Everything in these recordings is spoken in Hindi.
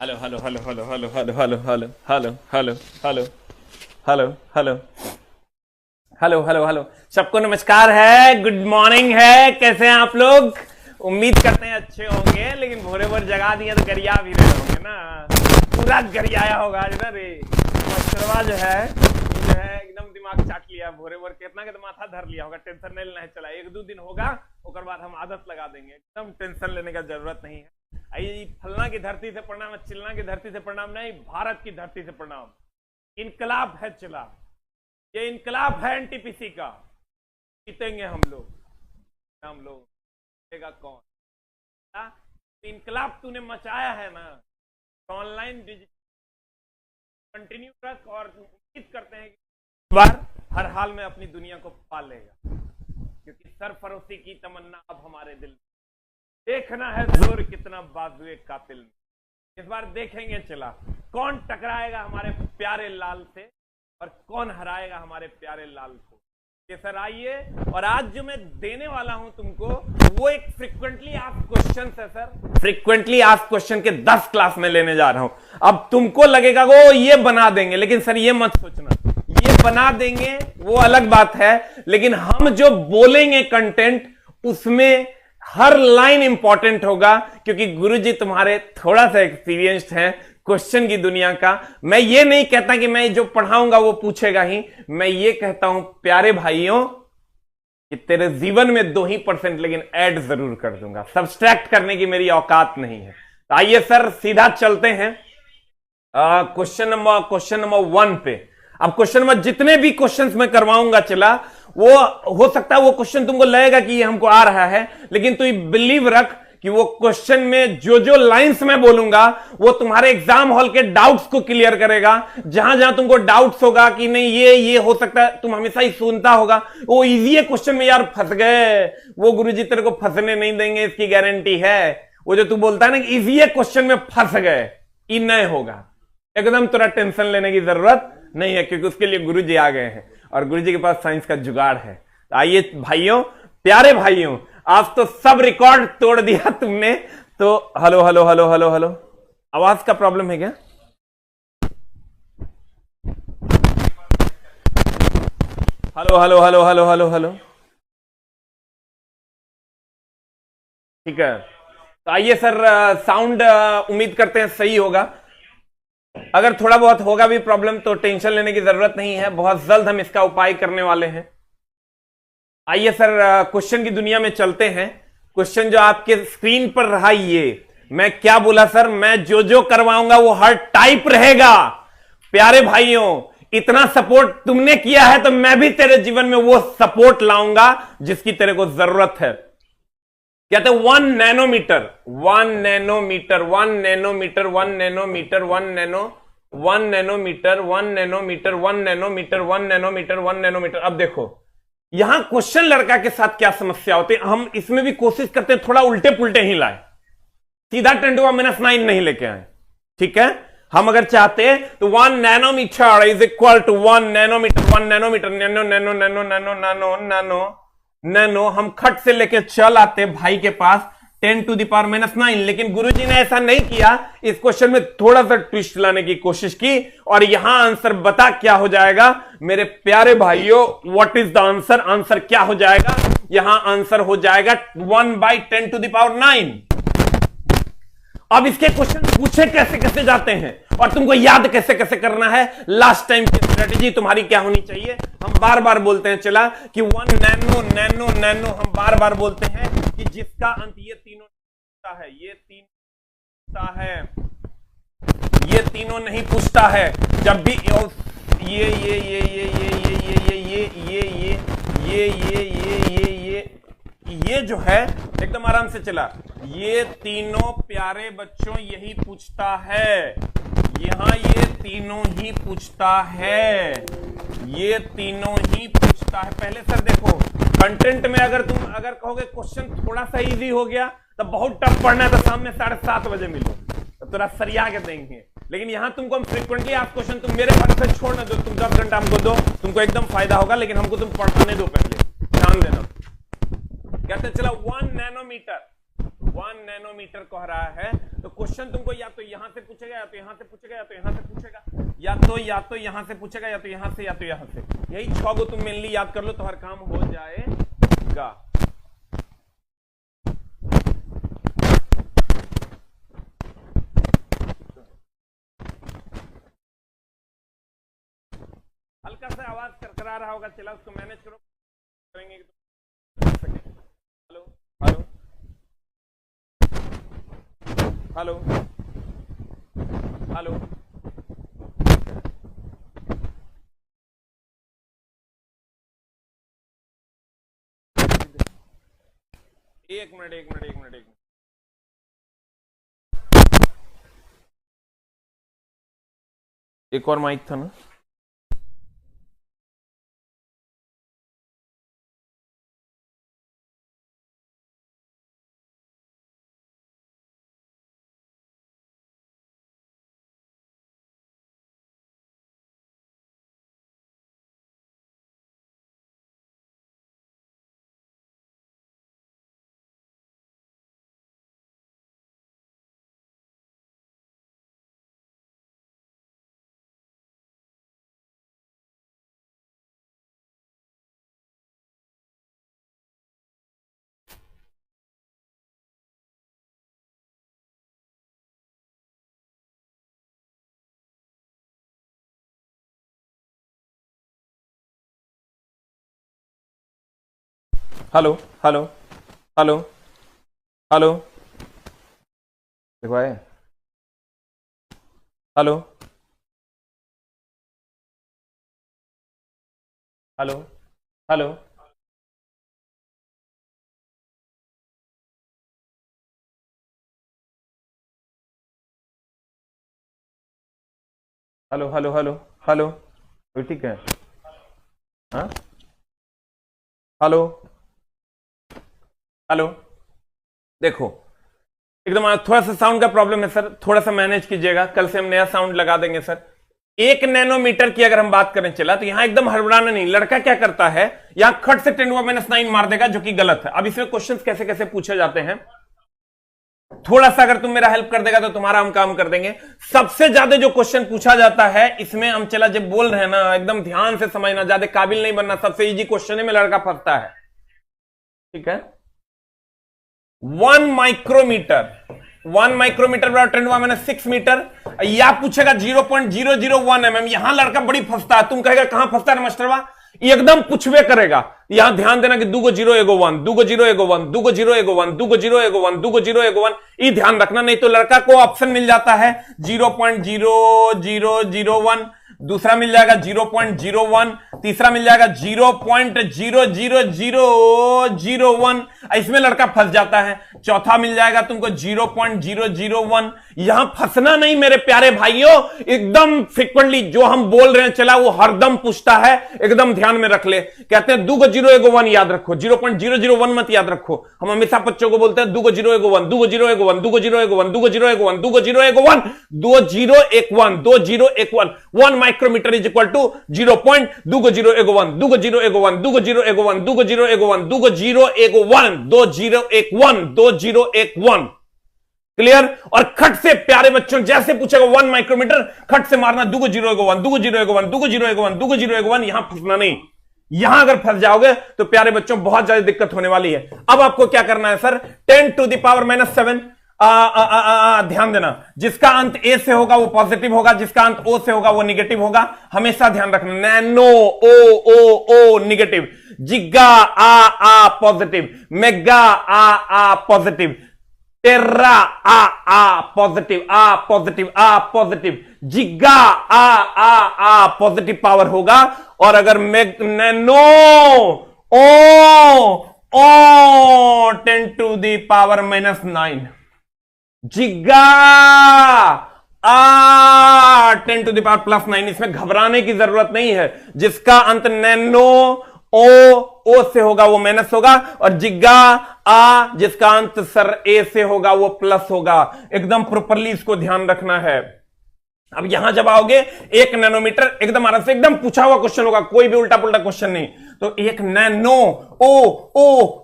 Hello hello hello hello hello hello hello hello hello hello hello hello hello hello hello hello सबको नमस्कार है, गुड मॉर्निंग है। कैसे हैं आप लोग? उम्मीद करते हैं अच्छे होंगे, लेकिन भोरे भोर जगा दिया तो गरिया भी रहे होंगे ना। पूरा गरियाया होगा आज ना रे। मच्छरवा जो है एकदम दिमाग चाट लिया भोरे भोर, कितना के तो माथा धर लिया होगा। टेंशन नहीं लेना है, चला एक दो दिन होगा उसके बाद हम आदत लगा देंगे। एकदम टेंशन लेने का जरूरत नहीं है। फलना की धरती से प्रणाम, चिलना की धरती से प्रणाम नहीं, भारत की धरती से प्रणाम। इनकलाब है चला, ये इनकलाब है एनटीपीसी का। जीतेंगे हम लोग जीतेगा कौन? इनकलाब तूने मचाया है ना, ऑनलाइन डिजिटल कंटिन्यू रख और उम्मीद करते हैं कि इस बार हर हाल में अपनी दुनिया को पा लेगा, क्योंकि सरफरोशी की तमन्ना अब हमारे दिल में। देखना है जोर कितना बाजुए कातिल में। इस बार देखेंगे चला कौन टकराएगा हमारे प्यारे लाल से और कौन हराएगा हमारे प्यारे लाल को। ये सर आइए, और आज जो मैं देने वाला हूं तुमको वो एक फ्रीक्वेंटली आस्क्ड क्वेश्चन है सर। फ्रीक्वेंटली आस्क्ड क्वेश्चन के 10 क्लास में लेने जा रहा हूं। अब तुमको लगेगा वो ये बना देंगे, लेकिन सर ये मत सोचना ये बना देंगे वो अलग बात है, लेकिन हम जो बोलेंगे कंटेंट उसमें हर लाइन इंपॉर्टेंट होगा, क्योंकि गुरुजी तुम्हारे थोड़ा सा एक्सपीरियंस्ड हैं क्वेश्चन की दुनिया का। मैं ये नहीं कहता कि मैं जो पढ़ाऊंगा वो पूछेगा ही, मैं ये कहता हूं प्यारे भाइयों कि तेरे जीवन में 2% लेकिन ऐड जरूर कर दूंगा। सब्सट्रैक्ट करने की मेरी औकात नहीं है। तो आइए सर सीधा चलते हैं क्वेश्चन नंबर 1 पे। अब क्वेश्चन नंबर जितने भी क्वेश्चंस मैं करवाऊंगा चला, वो हो सकता है वो क्वेश्चन तुमको लगेगा कि ये हमको आ रहा है, लेकिन तू बिलीव रख कि वो क्वेश्चन में जो जो लाइंस मैं बोलूंगा वो तुम्हारे एग्जाम हॉल के डाउट्स को क्लियर करेगा। जहां जहां तुमको डाउट्स होगा कि नहीं ये हो सकता है, तुम हमेशा ही सुनता होगा वो इजी क्वेश्चन में यार फंस गए, वो गुरुजी तेरे को फंसने नहीं देंगे, इसकी गारंटी है। वो जो तू बोलता है ना कि इजी क्वेश्चन में फंस गए, ये नहीं होगा। एकदम तुरा टेंशन लेने की जरूरत नहीं है, क्योंकि उसके लिए गुरुजी आ गए हैं और गुरुजी के पास साइंस का जुगाड़ है। तो आइए भाइयों, प्यारे भाइयों, आज तो सब रिकॉर्ड तोड़ दिया तुमने। तो hello hello hello hello hello, आवाज का प्रॉब्लम है क्या? Hello hello hello hello hello hello, ठीक है। तो आइए सर, साउंड उम्मीद करते हैं सही होगा। अगर थोड़ा बहुत होगा भी प्रॉब्लम तो टेंशन लेने की जरूरत नहीं है, बहुत जल्द हम इसका उपाय करने वाले हैं। आइए सर क्वेश्चन की दुनिया में चलते हैं। क्वेश्चन जो आपके स्क्रीन पर रहा, ये मैं क्या बोला सर, मैं जो जो करवाऊंगा वो हर टाइप रहेगा। प्यारे भाइयों, इतना सपोर्ट तुमने किया है तो मैं भी तेरे जीवन में वो सपोर्ट लाऊंगा जिसकी तेरे को जरूरत है। कहते 1 nanometre 1 nanometre 1 nanometre 1 nanometre 1 nanometre 1 nanometre 1 nanometre 1 nanometre 1 nanometre. अब देखो यहां क्वेश्चन लड़का के साथ क्या समस्या होती है, हम इसमें भी कोशिश करते हैं थोड़ा उल्टे पुल्टे ही लाए, सीधा 10⁻⁹ नहीं लेके आए। ठीक है, हम अगर चाहते हैं तो 1 nanometre is equal to 1 nanometre 1 nanometre nano nano nano nano nano nano nano, हम खट से लेके चल आते भाई के पास 10⁻⁹। लेकिन गुरुजी ने ऐसा नहीं किया, इस क्वेश्चन में थोड़ा सा ट्विस्ट लाने की कोशिश की, और यहां आंसर बता क्या हो जाएगा मेरे प्यारे भाइयों। What is the answer? Answer क्या हो जाएगा? यहां आंसर हो जाएगा 1/10⁹। अब इसके क्वेश्चन पूछे कैसे कैसे जाते हैं और तुमको याद कैसे कैसे करना है, लास्ट टाइम की स्ट्रेटेजी तुम्हारी क्या होनी चाहिए। हम बार बार बोलते हैं चला कि 1 नैनो नैनो नैनो, हम बार बार बोलते हैं कि जिसका अंत ये तीनों है, ये तीनों नहीं पूछता है। जब भी ये जो है एकदम आराम से चला, ये तीनों प्यारे बच्चों यही पूछता है। यहां ये तीनों ही पूछता है, ये तीनों ही पूछता है। पहले सर देखो कंटेंट में अगर कहोगे क्वेश्चन थोड़ा सा इजी हो गया तो बहुत टफ पढ़ना है तो सामने 7:30 बजे मिलो तो थोड़ा सरिया के देंगे। लेकिन यहां तुमको हम फ्रीक्वेंटली आप क्वेश्चन तुम मेरे भरोसे छोड़ना दो, तुम 10 घंटा हमको दो, तुमको एकदम फायदा होगा, लेकिन हमको तुम पढ़ाने दो, पहले ध्यान देना। कहते चला 1 नैनोमीटर कह रहा है तो क्वेश्चन तुमको या तो यहां से पूछेगा, या तो यहां से पूछेगा, या तो यहां से पूछेगा, या तो यहां से पूछेगा, या तो यहां से, या तो यहां से। यही 6 गो तुम मेनली याद कर लो तो हर काम हो जाएगा। हल्का सा आवाज करकरा रहा होगा, चला उसको मैनेज करो, करेंगे हेलो हेलो हेलो हेलो, एक मिनट। एक और माइक था ना। हेलो हेलो हेलो हेलो, देखो आए, hello hello hello hello hello hello hello, ठीक है। हाँ हेलो हेलो, देखो एकदम थोड़ा सा साउंड का प्रॉब्लम है सर, थोड़ा सा मैनेज कीजिएगा, कल से हम नया साउंड लगा देंगे सर। 1 नैनोमीटर की अगर हम बात करें चला तो यहां एकदम हड़बड़ाना नहीं। लड़का क्या करता है, यहां खट से 10⁻⁹ मार देगा, जो कि गलत है। अब इसमें क्वेश्चंस कैसे कैसे पूछे जाते हैं, थोड़ा सा अगर तुम मेरा हेल्प कर देगा तो तुम्हारा हम काम कर देंगे। सबसे ज्यादा जो क्वेश्चन पूछा जाता है इसमें हम चला जब बोल रहे हैं ना, एकदम ध्यान से समझना, ज्यादा काबिल नहीं बनना, सबसे इजी क्वेश्चन में लड़का फंसता है, ठीक है। 1 माइक्रोमीटर, 1 माइक्रोमीटर बराबर 10⁻⁶ मीटर, या पूछेगा 0.001 mm। यहां लड़का बड़ी फंसता है, तुम कहेगा कहां फंसता है मास्टरवा, एकदम पूछवे करेगा। यहां ध्यान देना कि 2 को 0 1 1, 2 को 0 1 1, 2 को 0 1 1, 2 को 0 1 1, 2 को 0 1 1, ये ध्यान रखना, नहीं तो लड़का को ऑप्शन मिल जाता है 0.0001, दूसरा मिल जाएगा 0.01, तीसरा मिल जाएगा 0.00001, इसमें लड़का फंस जाता है। चौथा मिल जाएगा तुमको 0.001। यहां फंसना नहीं मेरे प्यारे भाइयों, एकदम फ्रिक्वेंटली जो हम बोल रहे हैं चला वो हरदम पूछता है, एकदम ध्यान में रख ले। कहते हैं 2 को 0 1 1 याद रखो, 0.001 मत याद रखो। हम हमेशा बच्चों को बोलते हैं 2 को 0 1 1, 2 को 0 1 1, 2 को 0 1 1, 2 को 0 1 1, 2 को 0 1 1, 2 0 1 1, 2 0 1 1, 1 माइक्रोमीटर इज इक्वल टू 0.2 को 0 1 1, 2 को 0 1 1, 2 को 0 1 1, 2 को 0 1 1, 2 को 0 1 1, 2 0 1 1, 2 0 1 1। क्लियर। और खट से प्यारे बच्चों जैसे पूछेगा 1 माइक्रोमीटर, खट से मारना 2 को 0 1 1, 2 को 0 1 1, 2 को 0 1 1, 2 को 0 1 1। यहां फंसना नहीं, यहां अगर फंस जाओगे तो प्यारे बच्चों बहुत ज्यादा दिक्कत होने वाली है। अब आपको क्या करना है सर, 10⁻⁻⁷। ध्यान देना, जिसका अंत ए से होगा वो पॉजिटिव होगा, जिसका अंत ओ से होगा वो निगेटिव होगा, हमेशा ध्यान रखना। नैनो ओ निगेटिव, जिग्गा आ पॉजिटिव, मेगा आ पॉजिटिव, टेर्रा आ पॉजिटिव, पॉजिटिव, जिग्गा आ पॉजिटिव पावर होगा। और अगर नैनो ओ 10⁻⁹, जिग्गा 10⁻�9, इसमें घबराने की जरूरत नहीं है। जिसका अंत नैनो ओ से होगा वो माइनस होगा, और जिग्गा आ जिसका अंत सर ए से होगा वो प्लस होगा। एकदम प्रॉपरली इसको ध्यान रखना है। अब यहां जब आओगे 1 नैनोमीटर एकदम आराम से, एकदम पूछा हुआ क्वेश्चन होगा, कोई भी उल्टा पुल्टा क्वेश्चन नहीं। तो 1 नैनो, ओ ओ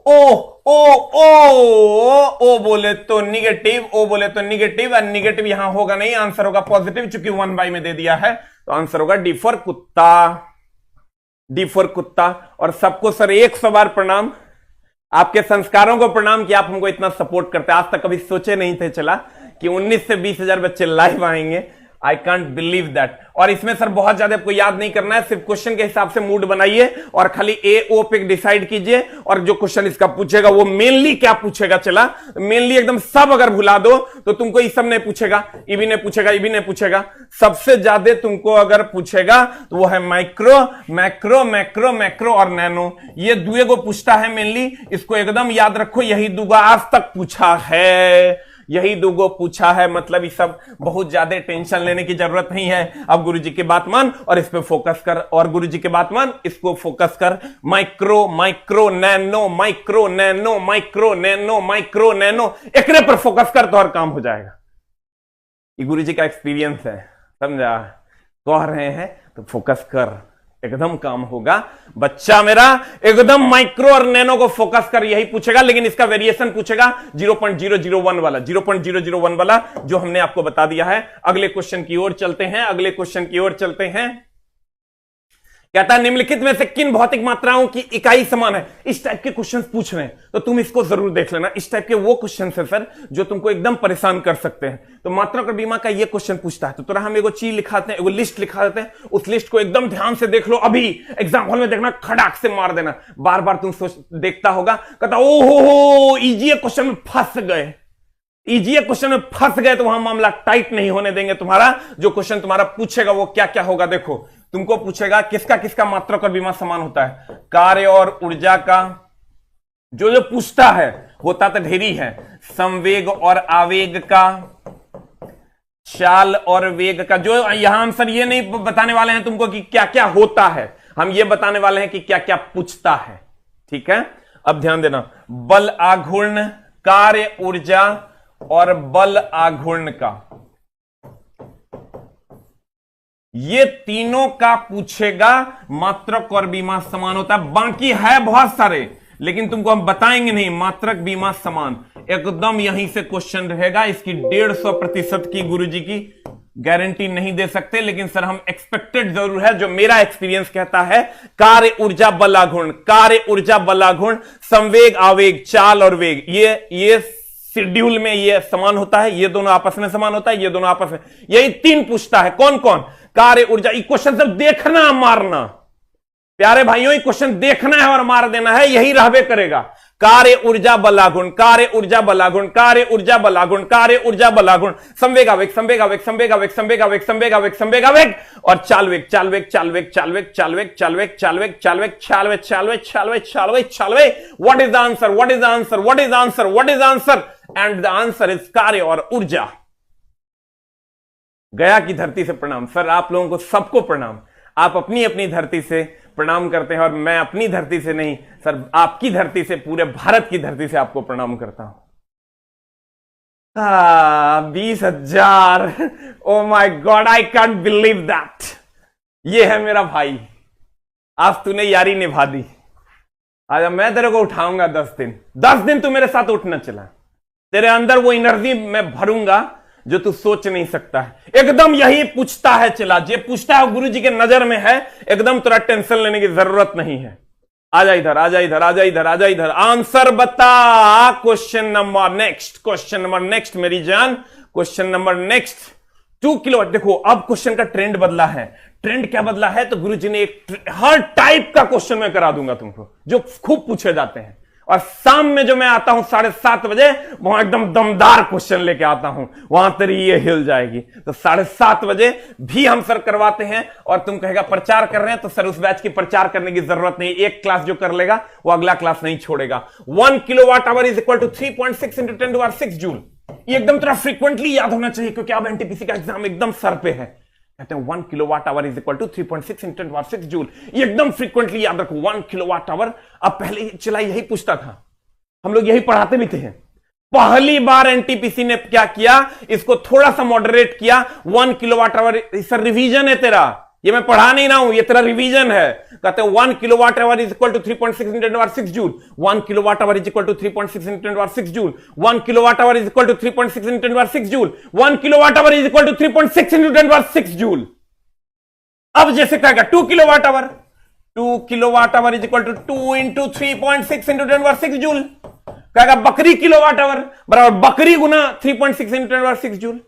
ओ ओ ओ बोले तो निगेटिव, ओ बोले तो निगेटिव, और निगेटिव यहां होगा नहीं, आंसर होगा पॉजिटिव, चूंकि 1 में दे दिया है तो आंसर होगा डी फॉर कुत्ता, डी फॉर कुत्ता। और सबको सर 100 बार प्रणाम, आपके संस्कारों को प्रणाम कि आप हमको इतना सपोर्ट करते हैं। आज तक कभी सोचे नहीं थे चला कि 19 से 20 हजार बच्चे लाइव आएंगे। आई कांट बिलीव दैट। और इसमें सर बहुत ज्यादा आपको याद नहीं करना है, सिर्फ क्वेश्चन के हिसाब से मूड बनाइए और खाली ए ओ पे डिसाइड कीजिए। और जो क्वेश्चन इसका पूछेगा वो मेनली क्या पूछेगा, चला मेनली एकदम सब अगर भुला दो तो तुमको ये सब नहीं पूछेगा, ये भी नहीं पूछेगा, ये भी नहीं पूछेगा। सबसे ज्यादा तुमको अगर पूछेगा तो वो है माइक्रो, मैक्रो, मैक्रो, मैक्रो और नैनो। ये दुए को पूछता है मेनली, इसको एकदम याद रखो। यही दुगा आज तक पूछा है, यही दुगो पूछा है। मतलब ये सब बहुत ज्यादा टेंशन लेने की जरूरत नहीं है। अब गुरुजी की बात मान और इस पे फोकस कर, और गुरुजी की बात मान, इसको फोकस कर। Micro, micro, nano, micro, nano, micro, nano, micro, nano, एकरे पर फोकस कर तो हर काम हो जाएगा। ये गुरुजी का एक्सपीरियंस है, समझा? कह रहे हैं तो फोकस कर, एकदम काम होगा। बच्चा मेरा एकदम माइक्रो और नैनो को फोकस कर, यही पूछेगा। लेकिन इसका वेरिएशन पूछेगा 0.001 वाला, 0.001 वाला जो हमने आपको बता दिया है। अगले क्वेश्चन की ओर चलते हैं, अगले क्वेश्चन की ओर चलते हैं। कहता है निम्नलिखित में से किन भौतिक मात्राओं की इकाई समान है? इस टाइप के क्वेश्चंस पूछ रहे हैं तो तुम इसको जरूर देख लेना। इस टाइप के वो क्वेश्चंस है सर जो तुमको एकदम परेशान कर सकते हैं। तो मात्रक और बीमा का ये क्वेश्चन पूछता है तो तुरंत हम एगो चीज लिखाते हैं, एगो लिस्ट लिखा देते हैं। उस लिस्ट को एकदम ध्यान से देख लो, अभी एग्जाम हॉल में देखना, खड़ाक से मार देना। बार बार तुम सोच देखता होगा, कहता ओ हो इजी क्वेश्चन में फंस गए, इजी क्वेश्चन में फंस गए तो वहां मामला टाइट नहीं होने देंगे तुम्हारा। जो क्वेश्चन तुम्हारा पूछेगा वो क्या क्या होगा, देखो तुमको पूछेगा किसका किसका मात्रक और बीमा समान होता है। कार्य और ऊर्जा का जो जो पूछता है होता तो ढेरी है। संवेग और आवेग का, चाल और वेग का। जो यहां हम सर ये नहीं बताने वाले हैं तुमको कि क्या क्या होता है, हम ये बताने वाले हैं कि क्या क्या पूछता है। ठीक है, अब ध्यान देना। बल आघूर्ण, कार्य ऊर्जा और बल आघूर्ण का, ये तीनों का पूछेगा। मात्रक और बीमा समान होता है। बाकी है बहुत सारे लेकिन तुमको हम बताएंगे नहीं। मात्रक बीमा समान एकदम यहीं से क्वेश्चन रहेगा। इसकी 150% की गुरुजी की गारंटी नहीं दे सकते, लेकिन सर हम एक्सपेक्टेड जरूर है। जो मेरा एक्सपीरियंस कहता है कार्य ऊर्जा बलाघूर्ण, कार्य ऊर्जा बलाघूर्ण, संवेग आवेग, चाल और वेग, ये शेड्यूल में ये समान होता है, ये दोनों आपस में समान होता है, ये दोनों आपस में, यही 3 पूछता है। कौन कौन? कार्य ऊर्जा। ये क्वेश्चन सब देखना मारना, प्यारे भाइयों, ये क्वेश्चन देखना है और मार देना है, यही रहबे करेगा। कार्य ऊर्जा बलागुण, कार्य ऊर्जा बलागुण, कार्य ऊर्जा बलागुण, कार्य ऊर्जा बलागुण, संवेग आवेग, संवेग आवेग, संवेग आवेग, संवेग आवेग, संवेग आवेग, संवेग आवेग और चाल वेग, चाल वेग, चाल वेग, चाल वेग, चाल वेग, चाल वेग, चाल वेग, चाल वेग, चाल वेग, चाल वेग, चाल वेग, चाल वेग, चाल वेग। What is the answer? What is the answer? What is the answer? What is the answer? And the answer is कार्य और ऊर्जा। गया की धरती से प्रणाम। सर आप लोगों को सबको प्रणाम। आप अपनी अपनी धरती से प्रणाम करते हैं और मैं अपनी धरती से नहीं सर, आपकी धरती से, पूरे भारत की धरती से आपको प्रणाम करता हूं। 20,000, oh my God, I can't believe that. ये है मेरा भाई, आज तूने यारी निभा दी। आज मैं तेरे को उठाऊंगा 10 दिन, 10 दिन तू मेरे साथ उठना चला। तेरे अंदर वो एनर्जी मैं भरूंगा जो तू सोच नहीं सकता है। एकदम यही पूछता है, चला जे पूछता है गुरु जी के नजर में है। एकदम तेरा टेंशन लेने की जरूरत नहीं है। आजा इधर, आजा इधर, आजा इधर, आजा इधर, आंसर बता। Question number next, question number next मेरी जान, क्वेश्चन नंबर नेक्स्ट। 2 किलो। देखो अब क्वेश्चन का ट्रेंड बदला है। ट्रेंड क्या बदला है? तो गुरु जी ने हर टाइप का क्वेश्चन मैं करा दूंगा तुमको जो खूब पूछे जाते हैं। और शाम में जो मैं आता हूं 7:30 बजे, वहां एकदम दमदार क्वेश्चन लेके आता हूं, वहां तेरी ये हिल जाएगी। तो 7:30 बजे भी हम सर करवाते हैं। और तुम कहेगा प्रचार कर रहे हैं, तो सर उस बैच की प्रचार करने की जरूरत नहीं। एक क्लास जो कर लेगा वो अगला क्लास नहीं छोड़ेगा। 1 kilowatt hour is equal to 3.6 × 10⁻⁶ joule. ये एकदम तेरा फ्रीक्वेंटली याद होना चाहिए क्योंकि अब एनटीपीसी का एग्जाम एकदम सर पे है। कहते हैं 1 kilowatt hour is equal to 3.6 × 10⁻⁶ joule. ये एकदम फ्रीक्वेंटली याद रखो, 1 किलोवाट आवर। अब पहले चला यही पूछता था, हम लोग यही पढ़ाते भी थे। पहली बार एनटीपीसी ने क्या किया, इसको थोड़ा सा मॉडरेट किया। 1 किलोवाट आवर, सर रिवीजन है तेरा, ये मैं पढ़ा नहीं रहा हूं, ये तेरा रिवीजन है। कहते हैं 1 kilowatt hour is equal to 3.6 × 10⁻6 joule. 1 kilowatt hour is equal to 3.6 × 10⁻6 joule. 1 kilowatt hour is equal to 3.6 × 10⁻6 joule. 1 kilowatt hour is equal to 3.6 × 10⁻6 joule. अब जैसे कहेगा 2 kilowatt hour, 2 kilowatt hour is equal to 2 × 3.6 × 10⁻6 joule. कहेगा बकरी किलोवाट आवर बराबर बकरी गुना 3.6 × 10⁻6 जूल।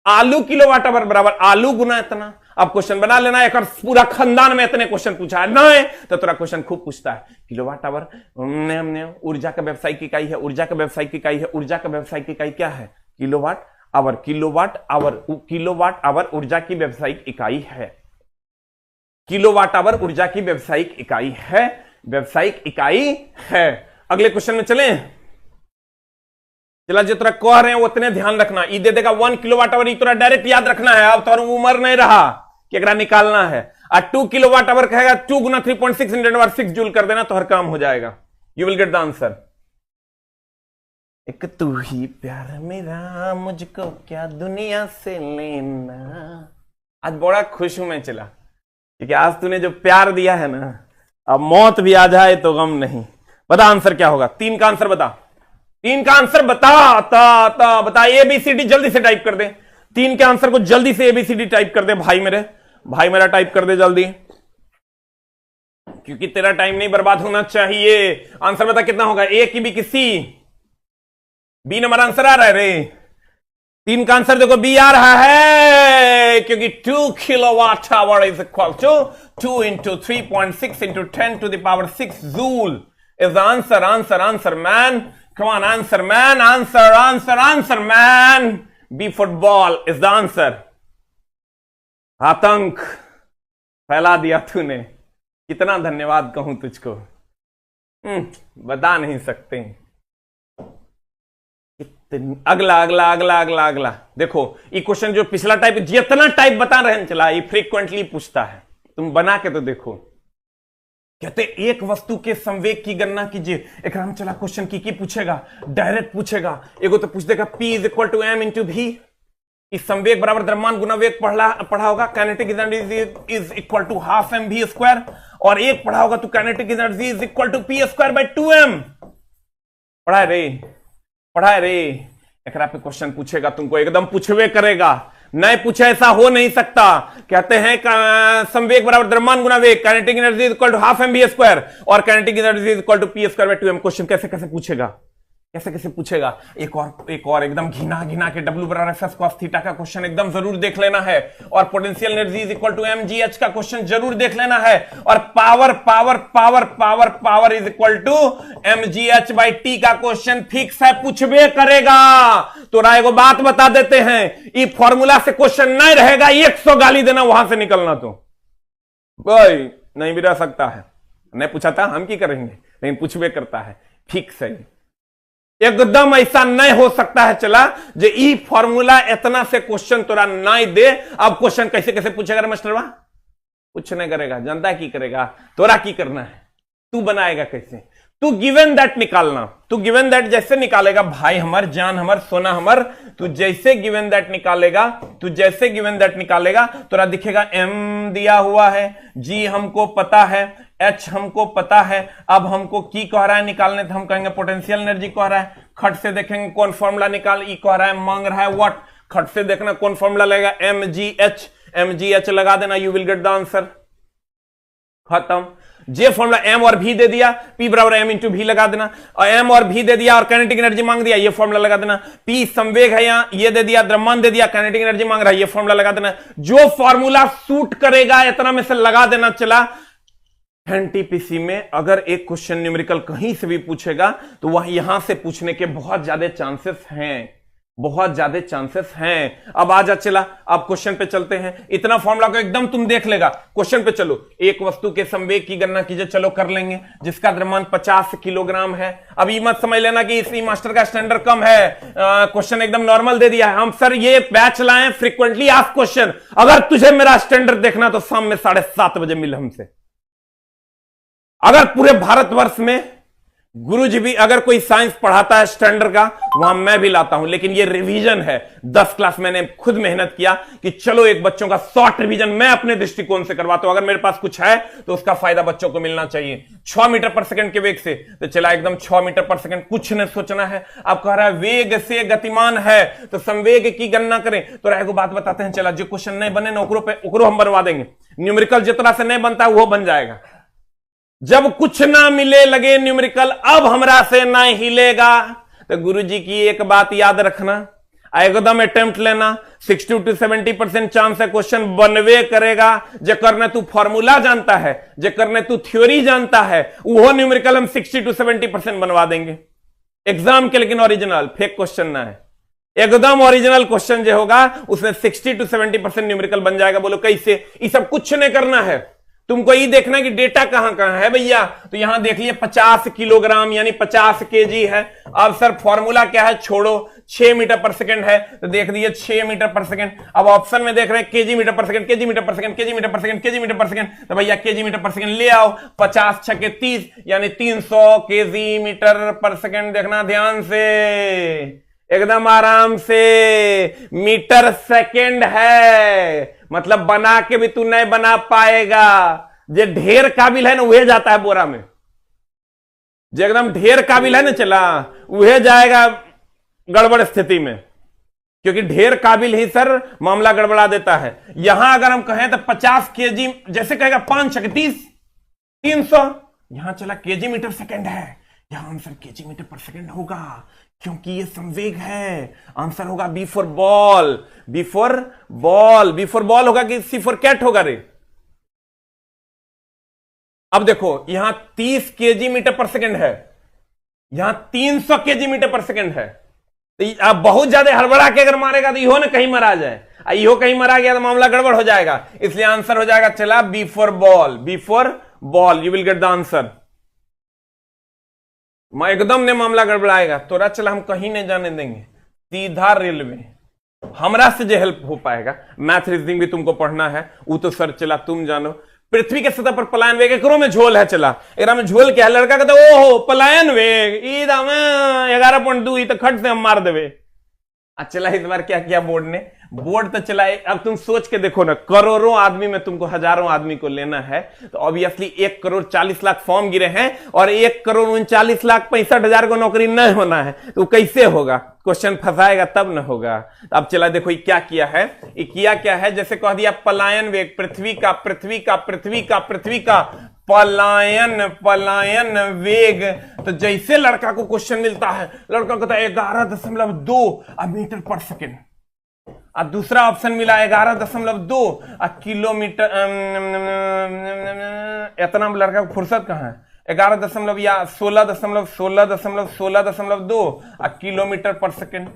आलू किलोवाट आवर बराबर आलू गुना इतना। अब क्वेश्चन बना लेना, एक और पूरा खानदान में इतने क्वेश्चन पूछा है ना है तो तेरा क्वेश्चन खूब पूछता है। किलोवाट आवर ऊर्जा का व्यवसायिक इकाई है, ऊर्जा का व्यवसायिक इकाई है, ऊर्जा का व्यवसायिक इकाई क्या है? Kilowatt hour. Kilowatt hour, kilowatt hour ऊर्जा की व्यवसायिक इकाई है। किलोवाट आवर ऊर्जा की व्यवसायिक इकाई है, व्यवसायिक इकाई है। अगले क्वेश्चन में चलें। चला जो तेरा कह रहे हैं वो इतने ध्यान रखना। ई दे देगा 1 किलोवाट आवर, ई तोरा डायरेक्ट याद रखना है। अब तो उम्र नहीं रहा कि एकरा निकालना है। और 2 किलोवाट आवर कहेगा 2 गुना 3.6 × 10⁻6 जूल कर देना तो हर काम हो जाएगा। You will get the answer. एक तू ही प्यार मेरा, मुझको क्या दुनिया से लेना। आज बड़ा खुश हूं मैं चला, क्योंकि आज तूने जो प्यार दिया है ना, अब मौत भी आ जाए तो गम नहीं। बता आंसर क्या होगा? 3 का आंसर बता, 3 का आंसर बता बता। ABCD जल्दी से टाइप कर दे। 3 के आंसर को जल्दी से ABCD टाइप कर दे भाई मेरे, भाई मेरा टाइप कर दे जल्दी, क्योंकि तेरा टाइम नहीं बर्बाद होना चाहिए। आंसर बता कितना होगा? A की B की C? B नंबर आंसर आ रहा है रे। 3 का आंसर देखो B आ रहा है, क्योंकि 2 kilowatt hour is equal to 2 × 3.6 × 10⁻6 joule is the answer, answer man. Come on, answer man, answer man. B football is the answer. आतंक फैला दिया तूने, कितना धन्यवाद कहूं तुझको, बता नहीं सकते। अगला अगला अगला अगला अगला देखो, ये क्वेश्चन जो पिछला टाइप जितना टाइप बता रहे हैं चला, ये फ्रीक्वेंटली पूछता है। तुम बना के तो देखो। कहते एक वस्तु के संवेग की गणना कीजिए। एक राम चला क्वेश्चन की पूछेगा, डायरेक्ट पूछेगा। एगो तो पूछ देगा P = m × v। इस संवेग बराबर द्रव्यमान गुना वेग पढ़ा होगा। Kinetic energy is equal to ½ mv²। और एक पढ़ा होगा तो kinetic energy is equal to p²/2m। पढ़ा रे। एकरा पे क्वेश्चन पूछेगा तुमको, एकदम पूछवे करेगा, नहीं पूछे ऐसा हो नहीं सकता। कहते हैं संवेग बराबर द्रव्यमान गुना वेग, kinetic energy equal to ½ mv² और kinetic energy equal to p²/2m। Question कैसे कैसे पूछेगा, कैसे कैसे पूछेगा। एक और एकदम घिना के W = f cos थीटा का क्वेश्चन एकदम जरूर देख लेना है। और potential energy is equal to mgh का क्वेश्चन जरूर देख लेना है। और power is equal to mgh/t का क्वेश्चन फिक्स है, पूछबे करेगा। तो राय को बात बता देते हैं, ये फॉर्मूला से क्वेश्चन नहीं रहेगा, 100 गाली देना वहां से निकलना। तो भाई नहीं भी रह सकता है, नहीं पूछा था हम की करेंगे, लेकिन पूछबे करता है, फिक्स है। एकदम ऐसा नहीं हो सकता है चला जो ई फॉर्मूला इतना से क्वेश्चन तोरा नहीं दे। अब क्वेश्चन कैसे कैसे पूछेगा मास्टरवा? कुछ नहीं करेगा, जनता की करेगा, तोरा की करना है, तू बनाएगा कैसे? तू गिवन दैट निकालना। तू गिवन दैट जैसे निकालेगा भाई हमर जान हमर सोना हमर, तू जैसे गिवन दैट निकालेगा तोरा दिखेगा m दिया हुआ है, g हमको पता है, h हमको पता है। अब हमको की कह रहा है निकालने, तो हम कहेंगे पोटेंशियल एनर्जी कह रहा है। खट से देखेंगे कौन फॉर्मूला निकाल, ई कह रहा है मांग रहा है व्हाट। खट से देखना कौन फॉर्मूला लगेगा, mgh लगा देना, you will get the answer. खत्म। जे फॉर्मूला m और v दे दिया, p बराबर m × v लगा देना। और m और v दे दिया और काइनेटिक एनर्जी मांग दिया, ये फॉर्मूला लगा देना। p संवेग है यहां, ये दे दिया, द्रव्यमान दे दिया, काइनेटिक एनर्जी मांग रहा है, ये फॉर्मूला लगा देना। जो फॉर्मूला सूट करेगा इतना में से लगा देना चला। एनटीपीसी में अगर एक क्वेश्चन न्यूमेरिकल कहीं से भी पूछेगा तो वह यहां से पूछने के बहुत ज्यादा चांसेस हैं, अब आ जा चला, अब क्वेश्चन पे चलते हैं। इतना फॉर्मूला को एकदम तुम देख लेगा। क्वेश्चन पे चलो, एक वस्तु के संवेग की गणना कीजिए, चलो कर लेंगे, जिसका द्रव्यमान 50 किलोग्राम है। अब ये मत समझ लेना कि इसी मास्टर का स्टैंडर्ड कम है, क्वेश्चन एकदम नॉर्मल दे दिया है। हम सर ये बैच लाए फ्रीक्वेंटली आस्क्ड क्वेश्चन। अगर तुझे मेरा स्टैंडर्ड देखना तो शाम में 7:30 बजे मिल हमसे। अगर पूरे भारतवर्ष में गुरुजी भी अगर कोई साइंस पढ़ाता है स्टैंडर्ड का, वहां मैं भी लाता हूं, लेकिन ये रिवीजन है। 10 क्लास मैंने खुद मेहनत किया कि चलो एक बच्चों का शॉर्ट रिवीजन मैं अपने दृष्टिकोण से करवाता हूं। अगर मेरे पास कुछ है तो उसका फायदा बच्चों को मिलना चाहिए। 6 मीटर पर सेकंड के वेग से तो चला एकदम 6 मीटर पर सेकंड, कुछ नहीं सोचना है। आप कह रहा है वेग से गतिमान है तो संवेग की गणना करें, तो राय बात बताते हैं। चला जो क्वेश्चन नहीं बने ना ओकरो हम बनवा देंगे। न्यूमेरिकल जितना से नहीं बनता है वो बन जाएगा। जब कुछ ना मिले लगे न्यूमेरिकल, अब हमरा से ना हिलेगा। तो गुरुजी की एक बात याद रखना, एकदम अटेम्प्ट लेना। 60 to 70% चांस है क्वेश्चन बनवे करेगा। जे करने तू फॉर्मूला जानता है, जे करने तू थ्योरी जानता है, वो न्यूमेरिकल हम 60 to 70% बनवा देंगे एग्जाम के। लेकिन ओरिजिनल फेक क्वेश्चन ना है, एकदम ओरिजिनल क्वेश्चन जो होगा उसमें 60 to 70% न्यूमेरिकल बन जाएगा। बोलो कैसे? ये सब कुछ नहीं करना है, तुमको ये देखना कि डेटा कहां कहां है भैया। तो यहां देख लिए 50 किलोग्राम यानी 50 केजी है। अब सर फॉर्मूला क्या है? छोड़ो, 6 मीटर पर सेकंड है तो देख दिए 6 मीटर पर सेकंड। अब ऑप्शन में देख रहे हैं केजी मीटर पर सेकंड, केजी मीटर पर सेकंड, केजी मीटर पर सेकंड, केजी मीटर पर सेकंड। तो भैया केजी मीटर पर सेकंड ले आओ। 50 छके 30 यानी 300 केजी मीटर पर सेकंड। देखना ध्यान से, एकदम आराम से। मीटर सेकंड है, मतलब बना के भी तू नहीं बना पाएगा। जे ढेर काबिल है ना वह जाता है बोरा में, जो एकदम ढेर काबिल है ना चला वह जाएगा गड़बड़ स्थिति में, क्योंकि ढेर काबिल ही सर मामला गड़बड़ा देता है। यहां अगर हम कहें तो 50 केजी, जैसे कहेगा 5 छके 30, 300, यहां चला केजी मीटर सेकंड है, यहां आंसर केजी मीटर पर सेकंड होगा क्योंकि ये संवेग है। आंसर होगा B for ball, B for ball, B for ball होगा कि सी फॉर कैट होगा रे। अब देखो यहां 30 केजी मीटर पर सेकंड है, यहां 300 केजी मीटर पर सेकंड है। तो आप बहुत ज्यादा हड़बड़ा के अगर मारेगा तो इहो ना कहीं मरा जाए, इहो कहीं मरा गया तो मामला गड़बड़ हो जाएगा। इसलिए आंसर हो जाएगा चला B for ball, B for ball. You will get the answer. एकदम ने मामला गड़बड़ाएगा तोरा चला हम कहीं नहीं जाने देंगे, सीधा रेलवे। हमरा से जो हेल्प हो पाएगा, मैथ रीजनिंग भी तुमको पढ़ना है, वो तो सर चला तुम जानो। पृथ्वी के सतह पर पलायन वेग एकरो में झोल है चला, एकरा में झोल क्या है? लड़का कहता है ओहो पलायन वेग 11.2 तो खट से हम मार देवे। चला इस बार क्या किया बोर्ड ने? बोर्ड तो चलाए। अब तुम सोच के देखो ना, करोड़ों आदमी में तुमको हजारों आदमी को लेना है, तो ऑब्वियसली 1,40,00,000 फॉर्म गिरे हैं और 1,39,65,000 को नौकरी नहीं होना है, तो कैसे होगा? क्वेश्चन फंसाएगा तब न होगा। तो अब चला देखो ये क्या किया है, ये किया क्या है? जैसे कह दिया पलायन वेग, पृथ्वी का पृथ्वी का पृथ्वी का पृथ्वी का पलायन, पलायन वेग। तो जैसे लड़का को क्वेश्चन मिलता है, लड़का कहता है 11.2 मीटर पर सेकेंड, और दूसरा ऑप्शन मिला 11.2 किलोमीटर। इतना लड़का को फुर्सत कहां है? 11 या 16.2 किलोमीटर पर सेकेंड।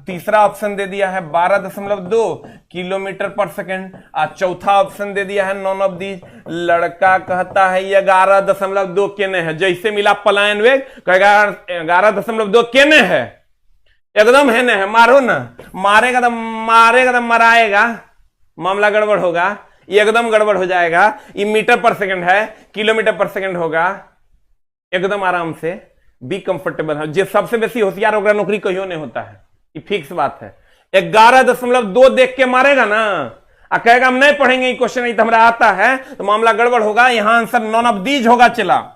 तीसरा ऑप्शन दे दिया है 12.2 किलोमीटर पर सेकेंड। चौथा ऑप्शन दे दिया है नॉन ऑफ दी। लड़का कहता है 11.2 केने है। जैसे मिला पलायन वेग, 11.2 केने है, एकदम है ना है, मारो ना, मारेगा तो मराएगा, मामला गड़बड़ होगा, एकदम गड़बड़ हो जाएगा। ये मीटर पर सेकंड है, किलोमीटर पर सेकंड होगा। एकदम आराम से बी कंफर्टेबल है। जो सबसे बेसी होशियार होगा नौकरी कहीं नहीं होता है, ये फिक्स बात है। 11.2 देख के मारेगा ना, कहेगा हम नहीं पढ़ेंगे ये क्वेश्चन, नहीं तो हमारा आता है, तो मामला गड़बड़ होगा। यहां आंसर नॉन ऑफ दीज होगा चला।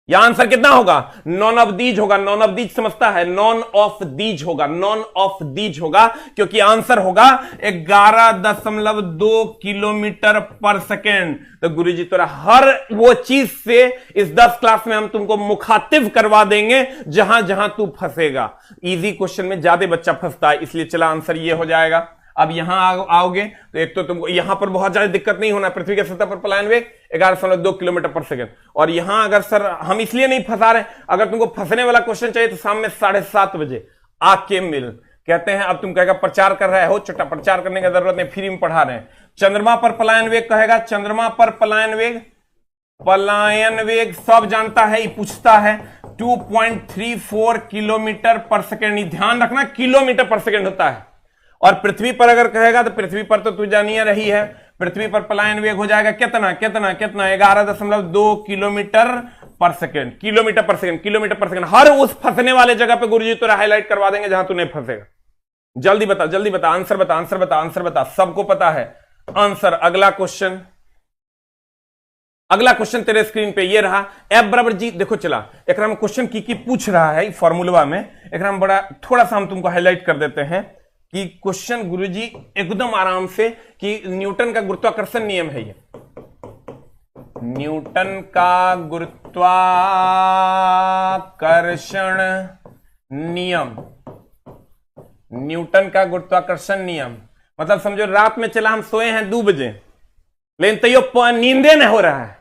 यहां आंसर कितना होगा? नॉन ऑफ दीज होगा। नॉन ऑफ दीज समझता है? नॉन ऑफ दीज होगा, नॉन ऑफ दीज होगा, क्योंकि आंसर होगा 11.2 किलोमीटर पर सेकेंड। तो गुरुजी तोरा हर वो चीज से इस 10 क्लास में हम तुमको मुखातिब करवा देंगे जहां जहां तू फंसेगा। इजी क्वेश्चन में ज्यादा बच्चा फंसता है, इसलिए चला आंसर ये हो जाएगा। अब यहां आओगे तो एक तो तुमको यहां पर बहुत ज्यादा दिक्कत नहीं होना। पृथ्वी के सतह पर पलायन वेग 11.2 किलोमीटर पर सेकंड। और यहां अगर सर हम इसलिए नहीं फंसा रहे, अगर तुमको फंसने वाला क्वेश्चन चाहिए तो शाम में 7:30 बजे आके मिल। कहते हैं अब तुम कहेगा प्रचार कर रहे हो, छोटा प्रचार करने की जरूरत नहीं, फ्री में पढ़ा रहे हैं। चंद्रमा पर पलायन वेग कहेगा, चंद्रमा पर पलायन वेग, पलायन वेग सब जानता है, ये पूछता है 2.34 किलोमीटर पर सेकेंड। ध्यान रखना किलोमीटर पर सेकेंड होता है। और पृथ्वी पर अगर कहेगा तो पृथ्वी पर तो तू जानिए रही है, पृथ्वी पर पलायन वेग हो जाएगा कितना कितना कितना 11.2 किलोमीटर पर सेकेंड, किलोमीटर पर सेकेंड, किलोमीटर पर सेकेंड। हर उस फंसने वाले जगह पे गुरुजी तुरा हाईलाइट करवा देंगे जहां तू नहीं फंसेगा। जल्दी बता, जल्दी बता, आंसर बता, आंसर बता, आंसर बता, सबको पता है आंसर। अगला क्वेश्चन, अगला क्वेश्चन तेरे स्क्रीन पे ये रहा, एफ बराबर जी। देखो चला एक में क्वेश्चन की पूछ रहा है फॉर्मूला में, एक में बड़ा थोड़ा सा हम तुमको हाईलाइट कर देते हैं कि क्वेश्चन गुरुजी एकदम आराम से कि न्यूटन का गुरुत्वाकर्षण नियम है ये, न्यूटन का गुरुत्वाकर्षण नियम, न्यूटन का गुरुत्वाकर्षण नियम। मतलब समझो रात में चला हम सोए हैं 2 बजे, लेकिन तैयो नींदे नहीं हो रहा है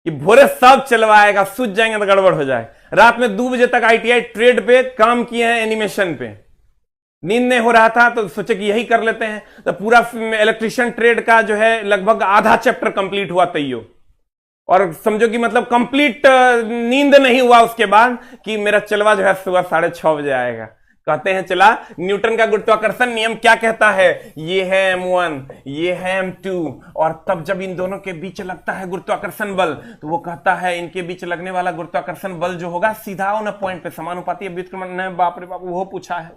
कि भोरे सब चलवाएगा, सूझ जाएंगे तो गड़बड़ हो जाए। रात में 2 बजे तक आईटीआई ट्रेड पे काम किए हैं, एनिमेशन पे, नींद नहीं हो रहा था तो सोचे कि यही कर लेते हैं। तो पूरा इलेक्ट्रिशियन ट्रेड का जो है लगभग आधा चैप्टर कंप्लीट हुआ तैयो, और समझो कि मतलब कंप्लीट नींद नहीं हुआ उसके बाद कि मेरा चलवा जो है सुबह 6:30 बजे आएगा। कहते हैं चला न्यूटन का गुरुत्वाकर्षण नियम क्या कहता है, ये है m1, ये है m2, और तब जब इन दोनों के बीच लगता है गुरुत्वाकर्षण बल तो वो कहता है इनके बीच लगने वाला गुरुत्वाकर्षण बल जो होगा सीधा उन पॉइंट पे समानुपाती व्युत्क्रमण। बाप रे बाप, वो पूछा है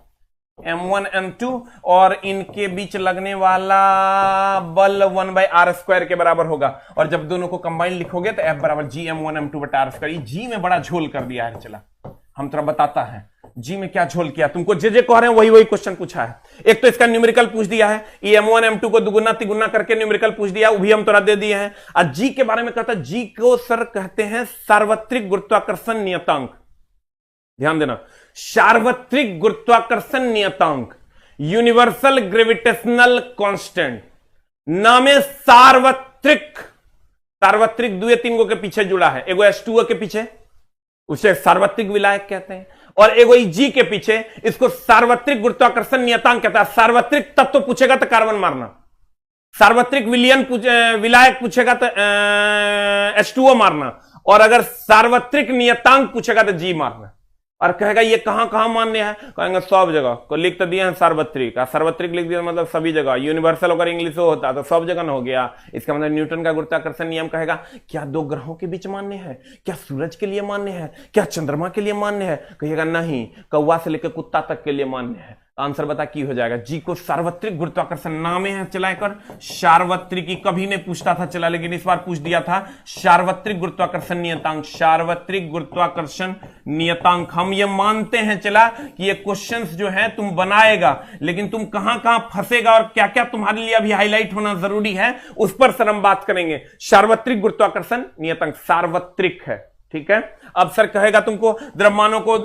m1 m2, और इनके बीच लगने वाला बल 1/r² के बराबर होगा, और जब दोनों को कंबाइन लिखोगे तो f बराबर g m1 m2 बटा r²। जी में बड़ा झोल कर दिया है। चला हम थोड़ा बताता है जी में क्या झोल किया, तुमको जे कह रहे हैं वही क्वेश्चन पूछा है। एक तो इसका न्यूमेरिकल पूछ दिया है, ये m1 m2 को दुगुना तिगुना करके न्यूमेरिकल पूछ दिया, वो भी हम थोड़ा दे दिए हैं। और जी के बारे में कहता है, जी को सर कहते हैं सार्वत्रिक गुरुत्वाकर्षण नियतांक। ध्यान देना, सार्वत्रिक गुरुत्वाकर्षण नियतांक, यूनिवर्सल ग्रेविटेशनल कांस्टेंट। नामे सार्वत्रिक, सार्वत्रिक 2-3 के पीछे जुड़ा है, एगो H2O के पीछे, उसे सार्वत्रिक विलायक कहते हैं, और एगो जी के पीछे, इसको सार्वत्रिक गुरुत्वाकर्षण नियतांक कहता है। सार्वत्रिक तत्व पूछेगा तो कार्बन मारना, सार्वत्रिक विलायक पूछेगा तो H2O मारना, और अगर सार्वत्रिक नियतांक पूछेगा तो जी मारना। और कहेगा ये कहां कहां मान्य है, कहेंगे सब जगह को लिख तो दिए हैं सार्वत्रिक, सार्वत्रिक लिख दिया मतलब सभी जगह। यूनिवर्सल अगर इंग्लिश में होता तो सब जगह न हो गया। इसका मतलब न्यूटन का गुरुत्वाकर्षण नियम कहेगा क्या 2 ग्रहों के बीच मान्य है, क्या सूरज के लिए मान्य है, क्या चंद्रमा के लिए मान्य है, कहिएगा नहीं, कौवा से लेकर कुत्ता तक के लिए मान्य है। आंसर बता की हो जाएगा, जी को सार्वत्रिक गुरुत्वाकर्षण नामे है चलाकर सार्वत्रिक की कभी नहीं पूछता था चला, लेकिन इस बार पूछ दिया था सार्वत्रिक गुरुत्वाकर्षण नियतांक, सार्वत्रिक गुरुत्वाकर्षण नियतांक। हम ये मानते हैं चला कि ये क्वेश्चंस जो है तुम बनाएगा, लेकिन तुम कहां कहां फंसेगा और क्या क्या तुम्हारे लिए अभी हाईलाइट होना जरूरी है उस पर सर हम बात करेंगे। सार्वत्रिक गुरुत्वाकर्षण नियतांक सार्वत्रिक है, ठीक है। अब सर कहेगा तुमको द्रव्यमानों को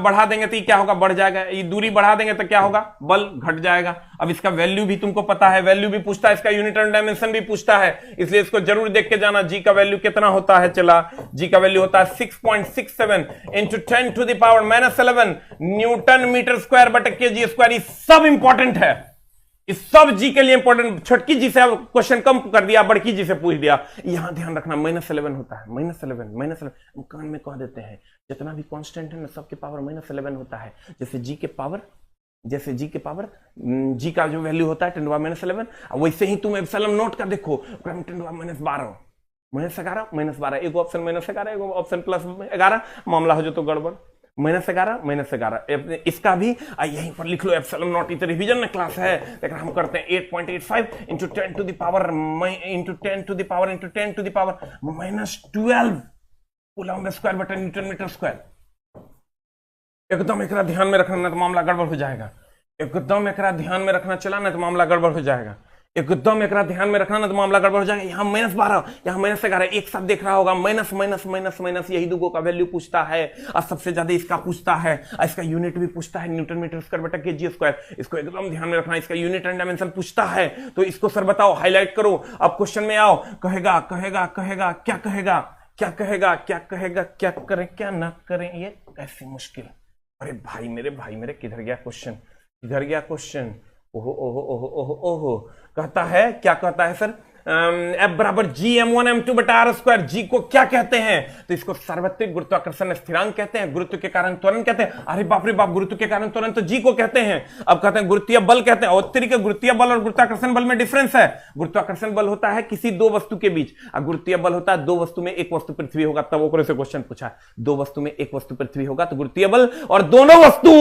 बढ़ा देंगे तो क्या होगा, बढ़ जाएगा, ये दूरी बढ़ा देंगे तो क्या होगा, बल घट जाएगा। अब इसका वैल्यू भी तुमको पता है, वैल्यू भी पूछता है, इसका यूनिट एंड डायमेंशन भी पूछता है, इसलिए इसको जरूर देख के जाना। जी का वैल्यू कितना होता है, चला जी का वैल्यू होता है 6.67 इंटू 10⁻⁻11 न्यूटन मीटर स्क्वायर बटे केजी स्क्वायर। ये सब इंपॉर्टेंट है, इस सब जी के लिए इंपॉर्टेंट। छोटकी जी से क्वेश्चन कम कर दिया, बड़की जी से पूछ दिया। यहां ध्यान रखना -11 होता है, -11 कान में कह देते हैं जितना भी कांस्टेंट है ना सबके पावर -11 होता है। जैसे जी के पावर जी का जो वैल्यू होता है 10⁻⁻11, वैसे ही तुम एप्सिलॉन नोट का देखो 10⁻12 -11 -12, एक ऑप्शन -11 एक ऑप्शन +11, मामला हो जो तो गड़बड़। -11 इसका भी यहीं पर लिख लो एप्सिलॉन नॉट। इतना रिवीजन में क्लास है, लेकिन हम करते हैं 8.85 into 10 to the power -12 coulomb square बटा न्यूटन मीटर स्क्वायर। एकदम एकरा ध्यान में रखना, तो मामला गड़बड़ हो जाएगा। एकदम एकरा ध्यान में रखना, चला ना तो मामला गड़बड़ हो जाएगा। एकदम एकरा ध्यान में रखना ना तो मामला गड़बड़ हो जाएगा। यहाँ -12 यहाँ -11 एक साथ देख रहा होगा, माइनस माइनस माइनस माइनस, यही दुगो का वैल्यू पूछता है, और सबसे ज्यादा इसका पूछता है, इसका यूनिट भी पूछता है न्यूटन मीटर स्क्वायर बटा केजी स्क्वायर। इसको एकदम ध्यान में रखना, इसका यूनिट एंड डायमेंशन पूछता है, तो इसको सर बताओ, हाईलाइट करो। अब क्वेश्चन में आओ, कहेगा कहेगा कहेगा क्या कहेगा क्या कहेगा क्या कहेगा क्या करें क्या ना करें, ये कैसी मुश्किल। अरे भाई मेरे किधर गया क्वेश्चन, किधर गया क्वेश्चन। ओहो ओहो ओहो ओहो ओहो, कहता है क्या कहता है सर, F बराबर GM1m2 बटा आर स्क्वायर। जी को क्या कहते हैं? तो इसको सार्वत्रिक गुरुत्वाकर्षण स्थिरांक कहते हैं, गुरुत्व के कारण त्वरण कहते हैं। अरे बाप रे बाप, गुरुत्व के कारण त्वरण तो जी को कहते हैं। अब कहते हैं गुरुत्वीय बल कहते हैं। और तरीके गुरुत्वीय बल और गुरुत्वाकर्षण बल में डिफरेंस है। गुरुत्वाकर्षण बल होता है किसी दो वस्तु के बीच, और गुरुत्वीय बल होता है दो वस्तु में एक वस्तु पृथ्वी होगा। तब ओकरे से क्वेश्चन पूछा, दो वस्तु में एक वस्तु पृथ्वी होगा तो गुरुत्वीय बल, और दोनों वस्तु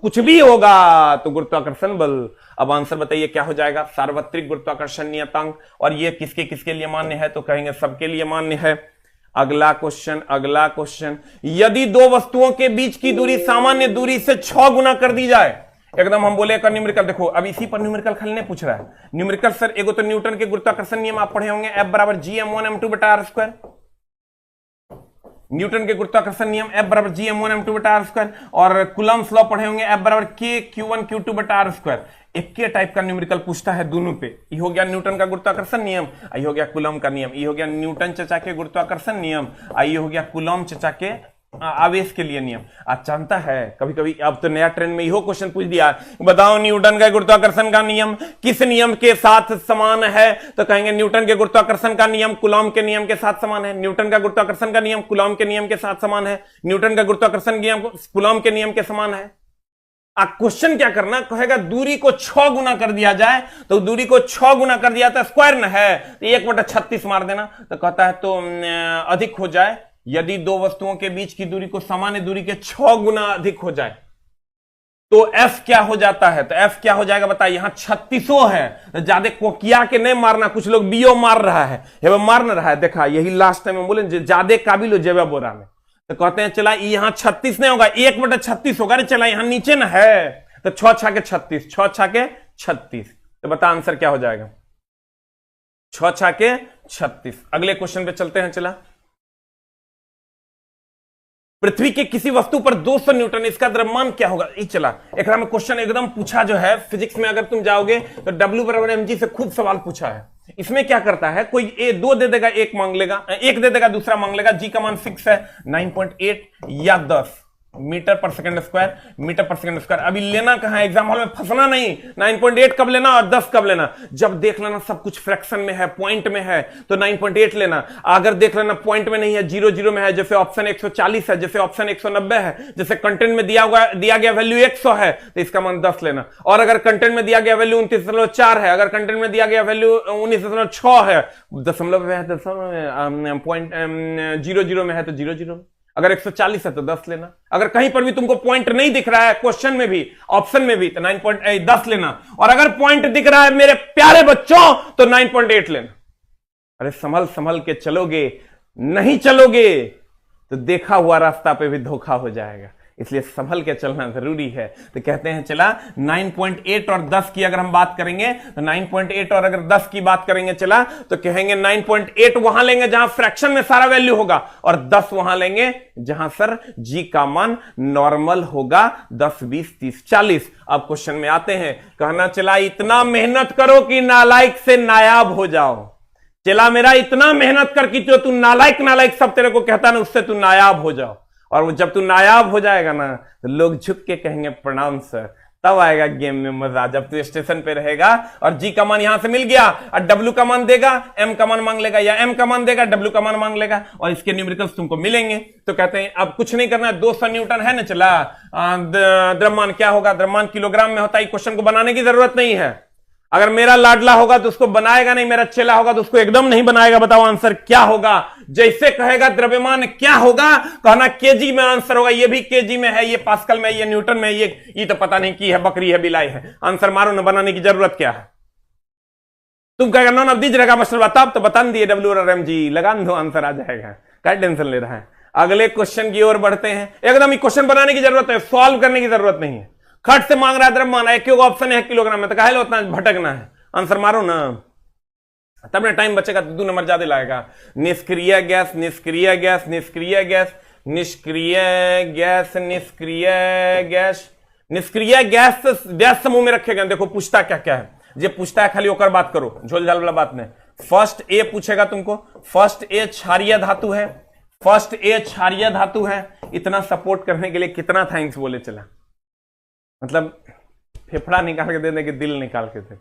कुछ भी होगा तो गुरुत्वाकर्षण बल। अब आंसर बताइए क्या हो जाएगा? सार्वत्रिक गुरुत्वाकर्षण नियतांक। और ये किसके किसके लिए मान्य है? तो कहेंगे सबके लिए मान्य है। अगला क्वेश्चन, यदि दो वस्तुओं के बीच की दूरी सामान्य दूरी से 6 गुना कर दी जाए, एकदम हम बोले न्यूमेरिकल। देखो अब इसी पर न्यूमेरिकल खाली नहीं पूछ रहा है। न्यूमेरिकल सर एगो तो न्यूटन के गुरुत्वाकर्षण नियम आप पढ़े होंगे, F बराबर GM1m2 बटा आर स्क्वायर। न्यूटन के गुरुत्वाकर्षण नियम F बराबर GM1m2 बटा आर स्क्वायर। और कूलम्ब्स लॉ पढ़े होंगे, F बराबर KQ1Q2 बटा आर स्क्वायर। एक के टाइप का न्यूमेरिकल पूछता है दोनों पे। ये हो गया न्यूटन का गुरुत्वाकर्षण नियम, ये हो गया कूलम्ब का नियम। ये हो गया न्यूटन चचा के गुरुत्वाकर्षण नियम, ये हो गया कूलम्ब चचा के आवेश के लिए नियम। आज जानता है कभी कभी, अब तो नया ट्रेंड में इहो क्वेश्चन पूछ दिया, बताओ न्यूटन का गुरुत्वाकर्षण का नियम किस नियम के साथ समान है? तो कहेंगे न्यूटन के गुरुत्वाकर्षण का नियम कूलम्ब के नियम के साथ समान है। न्यूटन का गुरुत्वाकर्षण का नियम कूलम्ब के नियम के साथ समान है। न्यूटन का गुरुत्वाकर्षण नियम कूलम्ब के नियम के समान है। क्वेश्चन क्या करना कहेगा, दूरी को 6 गुना कर दिया जाए, तो दूरी को 6 गुना कर दिया तो स्क्वायर न है, तो 1/36 मार देना। तो कहता है तो अधिक हो जाए, यदि दो वस्तुओं के बीच की दूरी को सामान्य दूरी के 6 गुना अधिक हो जाए तो F क्या हो जाता है? तो F क्या हो जाएगा बताइए? यहां 36 है, तो ज्यादा कोकिया के नहीं मारना, कुछ लोग बीओ मार रहा है, मार न रहा है। देखा यही लास्ट टाइम में बोले ज्यादा काबिल हो जेबा बोरा में, तो कहते हैं चला यहां 36 नहीं होगा, 1/36 होगा। चला यहां नीचे ना है, तो 6 छाके 36, 6 छाके 36। तो बता आंसर क्या हो जाएगा? 6 छाके 36। अगले क्वेश्चन पे चलते हैं। चला, पृथ्वी के किसी वस्तु पर 200 न्यूटन, इसका द्रव्यमान क्या होगा? चला एक में क्वेश्चन एकदम पूछा जो है फिजिक्स में, अगर तुम जाओगे तो W बराबर mg से खूब सवाल पूछा है। इसमें क्या करता है, कोई 2 दे देगा, एक मांग लेगा, एक दे देगा दूसरा मांग लेगा। जी का मान फिक्स है 9.8 या 10 मीटर पर सेकंड स्क्वायर। अभी लेना कहां है, एग्जाम हॉल में फंसना नहीं। 9.8 कब लेना और 10 कब लेना? जब देख लेना सब कुछ फ्रैक्शन में है, पॉइंट में है, तो 9.8 लेना। अगर देख लेना पॉइंट में नहीं है, 0 में है, जैसे ऑप्शन 140 है, जैसे ऑप्शन 190 है, जैसे कंटेंट में दिया गया वैल्यू 100 है, तो इसका मान 10 लेना। और अगर कंटेंट में दिया गया वैल्यू 29.4 है, अगर कंटेंट में दिया गया वैल्यू 19.6 है, दशमलव में है तो पॉइंट 0 में है तो 0, अगर 140 है तो 10 लेना। अगर कहीं पर भी तुमको पॉइंट नहीं दिख रहा है, क्वेश्चन में भी ऑप्शन में भी, तो 10 लेना। और अगर पॉइंट दिख रहा है मेरे प्यारे बच्चों तो 9.8 लेना। अरे संभल के चलोगे, नहीं चलोगे तो देखा हुआ रास्ता पे भी धोखा हो जाएगा, इसलिए संभल के चलना जरूरी है। तो कहते हैं चला 9.8 और 10 की अगर हम बात करेंगे, तो 9.8 और अगर 10 की बात करेंगे चला, तो कहेंगे 9.8 वहां लेंगे जहां फ्रैक्शन में सारा वैल्यू होगा, और 10 वहां लेंगे जहां सर जी का मान नॉर्मल होगा, 10, 20, 30, 40। अब क्वेश्चन में आते हैं, कहना चला इतना मेहनत करो कि नालायक से नायाब हो जाओ। चला मेरा इतना मेहनत कर कि जो तू नालायक सब तेरे को कहता ना, उससे तू नायाब हो जाओ। और जब तू नायाब हो जाएगा ना, तो लोग झुक के कहेंगे प्रणाम सर, तब आएगा गेम में मजा। जब तू स्टेशन पे रहेगा और जी का मान यहां से मिल गया, और डब्ल्यू का मान देगा, एम का मान मांग लेगा, या एम का मान देगा, डब्ल्यू का मान मांग लेगा, और इसके न्यूमेरिकल्स तुमको मिलेंगे। तो कहते हैं अब कुछ नहीं करना है, 200 न्यूटन है ना, चला द्रव्यमान क्या होगा? द्रव्यमान किलोग्राम में होता है। क्वेश्चन को बनाने की जरूरत नहीं है। अगर मेरा लाडला होगा तो उसको बनाएगा नहीं, मेरा चेला होगा तो उसको एकदम नहीं बनाएगा। बताओ आंसर क्या होगा? जैसे कहेगा द्रव्यमान क्या होगा, कहना केजी में आंसर होगा। ये भी केजी में है, ये पास्कल में, ये न्यूटन में, ये तो पता नहीं की है, बकरी है, बिलाई है। आंसर मारो ना, बनाने की जरूरत क्या है? तुम कहेगा नॉन ऑफ दीज रहेगा मास्टर, बताओ तो बता दिए डब्ल्यू और एम जी, लगा दो आंसर आ जाएगा। क्या टेंशन ले रहा है? अगले क्वेश्चन की ओर बढ़ते हैं। एकदम ही क्वेश्चन बनाने की जरूरत है, सॉल्व करने की जरूरत नहीं है। खट से मांग रहा है द्रव्यमान, एक ऑप्शन है किलोग्राम में, तो काहे उतना भटकना है? आंसर मारो ना, तब ना टाइम बचेगा, तो 2 नंबर ज्यादा लाएगा। निष्क्रिय गैस, निष्क्रिय गैस, निष्क्रिय गैस, निष्क्रिय गैस, निष्क्रिय गैस, निष्क्रिय गैस गैस समूह में रखे गए। देखो पूछता क्या क्या है, ये पूछता है खाली होकर बात करो, झोल झाल वाला बात नहीं। फर्स्ट ए पूछेगा तुमको, फर्स्ट ए क्षारीय धातु है, फर्स्ट ए क्षारीय धातु है। इतना सपोर्ट करने के लिए कितना थैंक्स बोले चला, मतलब फेफड़ा निकाल के दे देंगे, दिल निकाल के दे,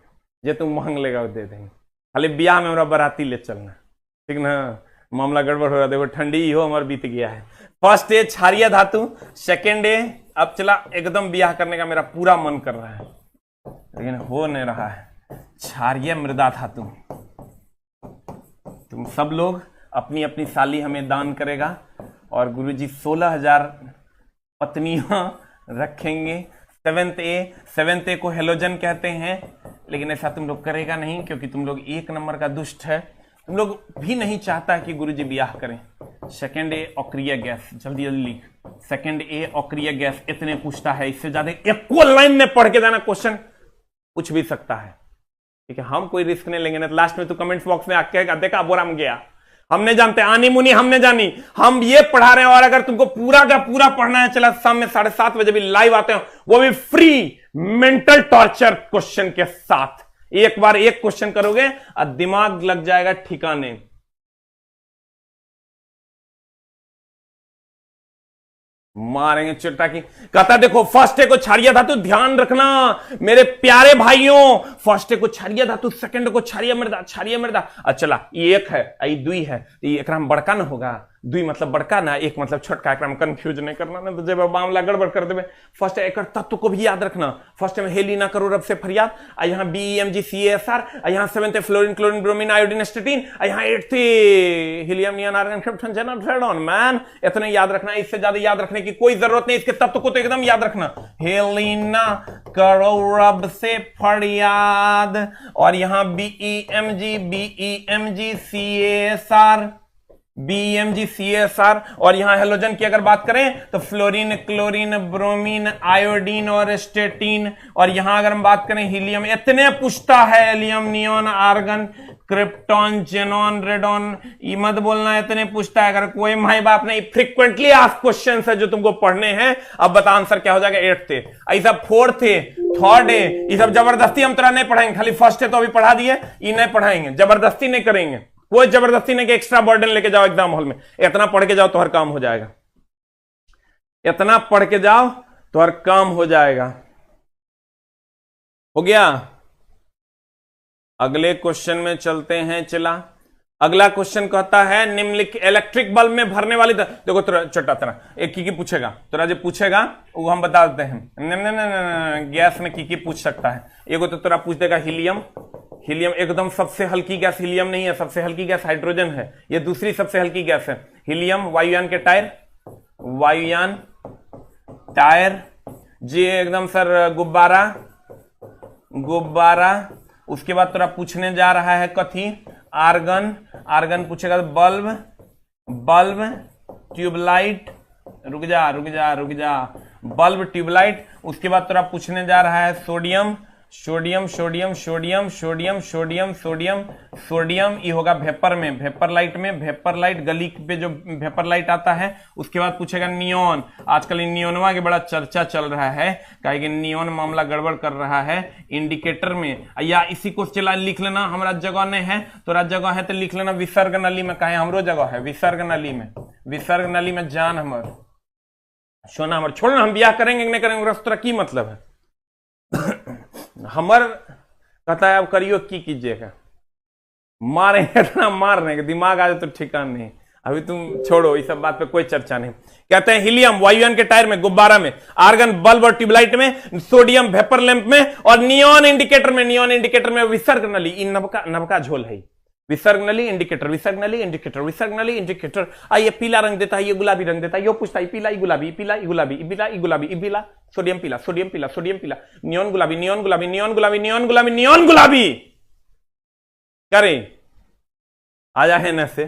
ये तुम मांग लेगा वो दे देंगे। खाली ब्याह में हमरा बाराती ले चलना, ठीक ना। मामला गड़बड़ हो रहा है, देखो ठंडी ही हो हमारा बीत गया है। फर्स्ट ए क्षारीय धातु, सेकेंड ए अब चला एकदम ब्याह करने का मेरा पूरा मन कर रहा है लेकिन हो नहीं रहा है, क्षारीय मृदा धातु। तुम सब लोग अपनी अपनी साली हमें दान करेगा और गुरुजी 16,000 पत्नियां रखेंगे। सेवेंथ ए को हेलोजन कहते हैं, लेकिन ऐसा तुम लोग करेगा नहीं क्योंकि तुम लोग एक नंबर का दुष्ट है। तुम लोग भी नहीं चाहता कि गुरुजी ब्याह करें। सेकेंड ए अक्रिय गैस, जल्दी जल्दी लिख। सेकेंड ए अक्रिय गैस इतने पूछता है, इससे ज्यादा इक्वल लाइन में पढ़ के जाना क्वेश्चन पूछ भी सकता है, ठीक है। हम कोई रिस्क नहीं लेंगे ना, लास्ट में तो कमेंट्स बॉक्स में आके देखा बोराम गया, हमने जानते आनी मुनी हमने जानी, हम ये पढ़ा रहे हैं। और अगर तुमको पूरा का पूरा पढ़ना है, चला शाम में 7:30 बजे भी लाइव आते हैं, वो भी फ्री मेंटल टॉर्चर क्वेश्चन के साथ। एक बार एक क्वेश्चन करोगे और दिमाग लग जाएगा ठिकाने। मारेंगे चिट्टा की। कहता देखो फर्स्ट ए को क्षारीय धातु, ध्यान रखना मेरे प्यारे भाइयों, फर्स्ट ए को क्षारीय धातु, सेकंड को क्षारीय मृदा, क्षारीय मृदा। चला ये एक है, ये दुई है, एक बड़का ना होगा, दुई मतलब बड़का ना, एक मतलब छोटका, एक कंफ्यूज नहीं करना ना, तो जब मामला गड़बड़ कर देवे। फर्स्ट एक तत्व को भी याद रखना, फर्स्ट में हेली ना करो रब से फरियाद, यहाँ BEMG-CaSR, यहाँ 7th fluorine chlorine bromine iodine astatine, यहाँ 8th helium neon argon krypton xenon radon. Man इतने याद रखना, इससे ज्यादा याद रखने की कोई जरूरत नहीं, इसके तत्व को तो एकदम याद रखना। हेलिना करो रब से फरियाद, और यहाँ BEMG-CaSR, BEMG-CaSR, और यहां हेलोजन की अगर बात करें तो फ्लोरीन क्लोरीन ब्रोमीन आयोडीन और एस्टेटीन। और यहां अगर हम बात करें हीलियम, इतने पूछता है, helium neon argon krypton xenon radon, ये मत बोलना इतने पूछता है। अगर कोई माई बाप नहीं, फ्रीक्वेंटली आस्क्ड क्वेश्चंस है जो तुमको पढ़ने हैं। अब बता आंसर क्या हो जाएगा। 8th थे, ऐसा 4th थे, 3rd है, ये सब जबरदस्ती हम तरह नहीं पढ़ाएंगे। खाली फर्स्ट है तो अभी पढ़ा दिए, ये नहीं पढ़ाएंगे, जबरदस्ती नहीं करेंगे, कोई जबरदस्ती नहीं कि एक्स्ट्रा बर्डन लेके जाओ एग्जाम हॉल में। इतना पढ़ के जाओ तो हर काम हो जाएगा, इतना पढ़ के जाओ तो हर काम हो जाएगा। हो गया। अगले क्वेश्चन में चलते हैं। चला अगला क्वेश्चन कहता है निम्नलिखित इलेक्ट्रिक बल्ब में भरने वाली, देखो तेरा छोटा तरह एक की पूछेगा, तेरा जो पूछेगा वो हम बता देते हैं। गैस में की पूछ सकता है। एगो तो तेरा पूछ देगा हीलियम, हीलियम एकदम सबसे हल्की गैस हीलियम नहीं है, सबसे हल्की गैस हाइड्रोजन है, ये दूसरी सबसे हल्की गैस है। हीलियम वायुयान के टायर, वायुयान टायर जी एकदम सर गुब्बारा, गुब्बारा। उसके बाद तेरा पूछने जा रहा है कथी, आर्गन, आर्गन पूछेगा तो बल्ब, बल्ब ट्यूबलाइट, रुक जा रुक जा रुक जा, बल्ब ट्यूबलाइट। उसके बाद तेरा पूछने जा रहा है sodium, sodium sodium sodium sodium sodium sodium sodium, ये होगा वेपर में, वेपर लाइट में, वेपर लाइट गली पे जो वेपर लाइट आता है। उसके बाद पूछेगा नियॉन, आजकल नियॉनवा के बड़ा चर्चा चल रहा है, काहे कि नियॉन मामला गड़बड़ कर रहा है इंडिकेटर में। या इसी को चला लिख लेना, हमारा जगह नहीं है, तोरा जगह है तो लिख लेना विसर्ग नली में, कहे हमरो जगह है विसर्ग नली में, विसर्ग नली में जान हमर सोना हमर, छोड़ना हम ब्याह करेंगे नहीं करेंगे रस्तरा की मतलब है। हमर कहता है अब करियो की कीजिएगा, मारेंगे इतना मारने का दिमाग आ जाए तो ठिकान नहीं। अभी तुम छोड़ो, इस सब बात पे कोई चर्चा नहीं। कहते हैं हीलियम वायुयान के टायर में, गुब्बारा में, आर्गन बल्ब और ट्यूबलाइट में, सोडियम वेपर लैंप में, और नियॉन इंडिकेटर में, नियॉन इंडिकेटर में विसर्ग नली, इन नबका झोल है। विसर्ग नली इंडिकेटर, विसर्ग नली इंडिकेटर, विसर्ग नली इंडिकेटर। ये पीला रंग देता है, ये गुलाबी रंग देता है, ये पूछता है पीला गुलाबी, पीला गुलाबी, पीला गुलाबी, पीला सोडियम पीला, सोडियम पीला, सोडियम पीला, नियॉन गुलाबी, नियॉन गुलाबी, नियॉन गुलाबी, नियॉन गुलाबी, नियॉन गुलाबी। करे आजा है न से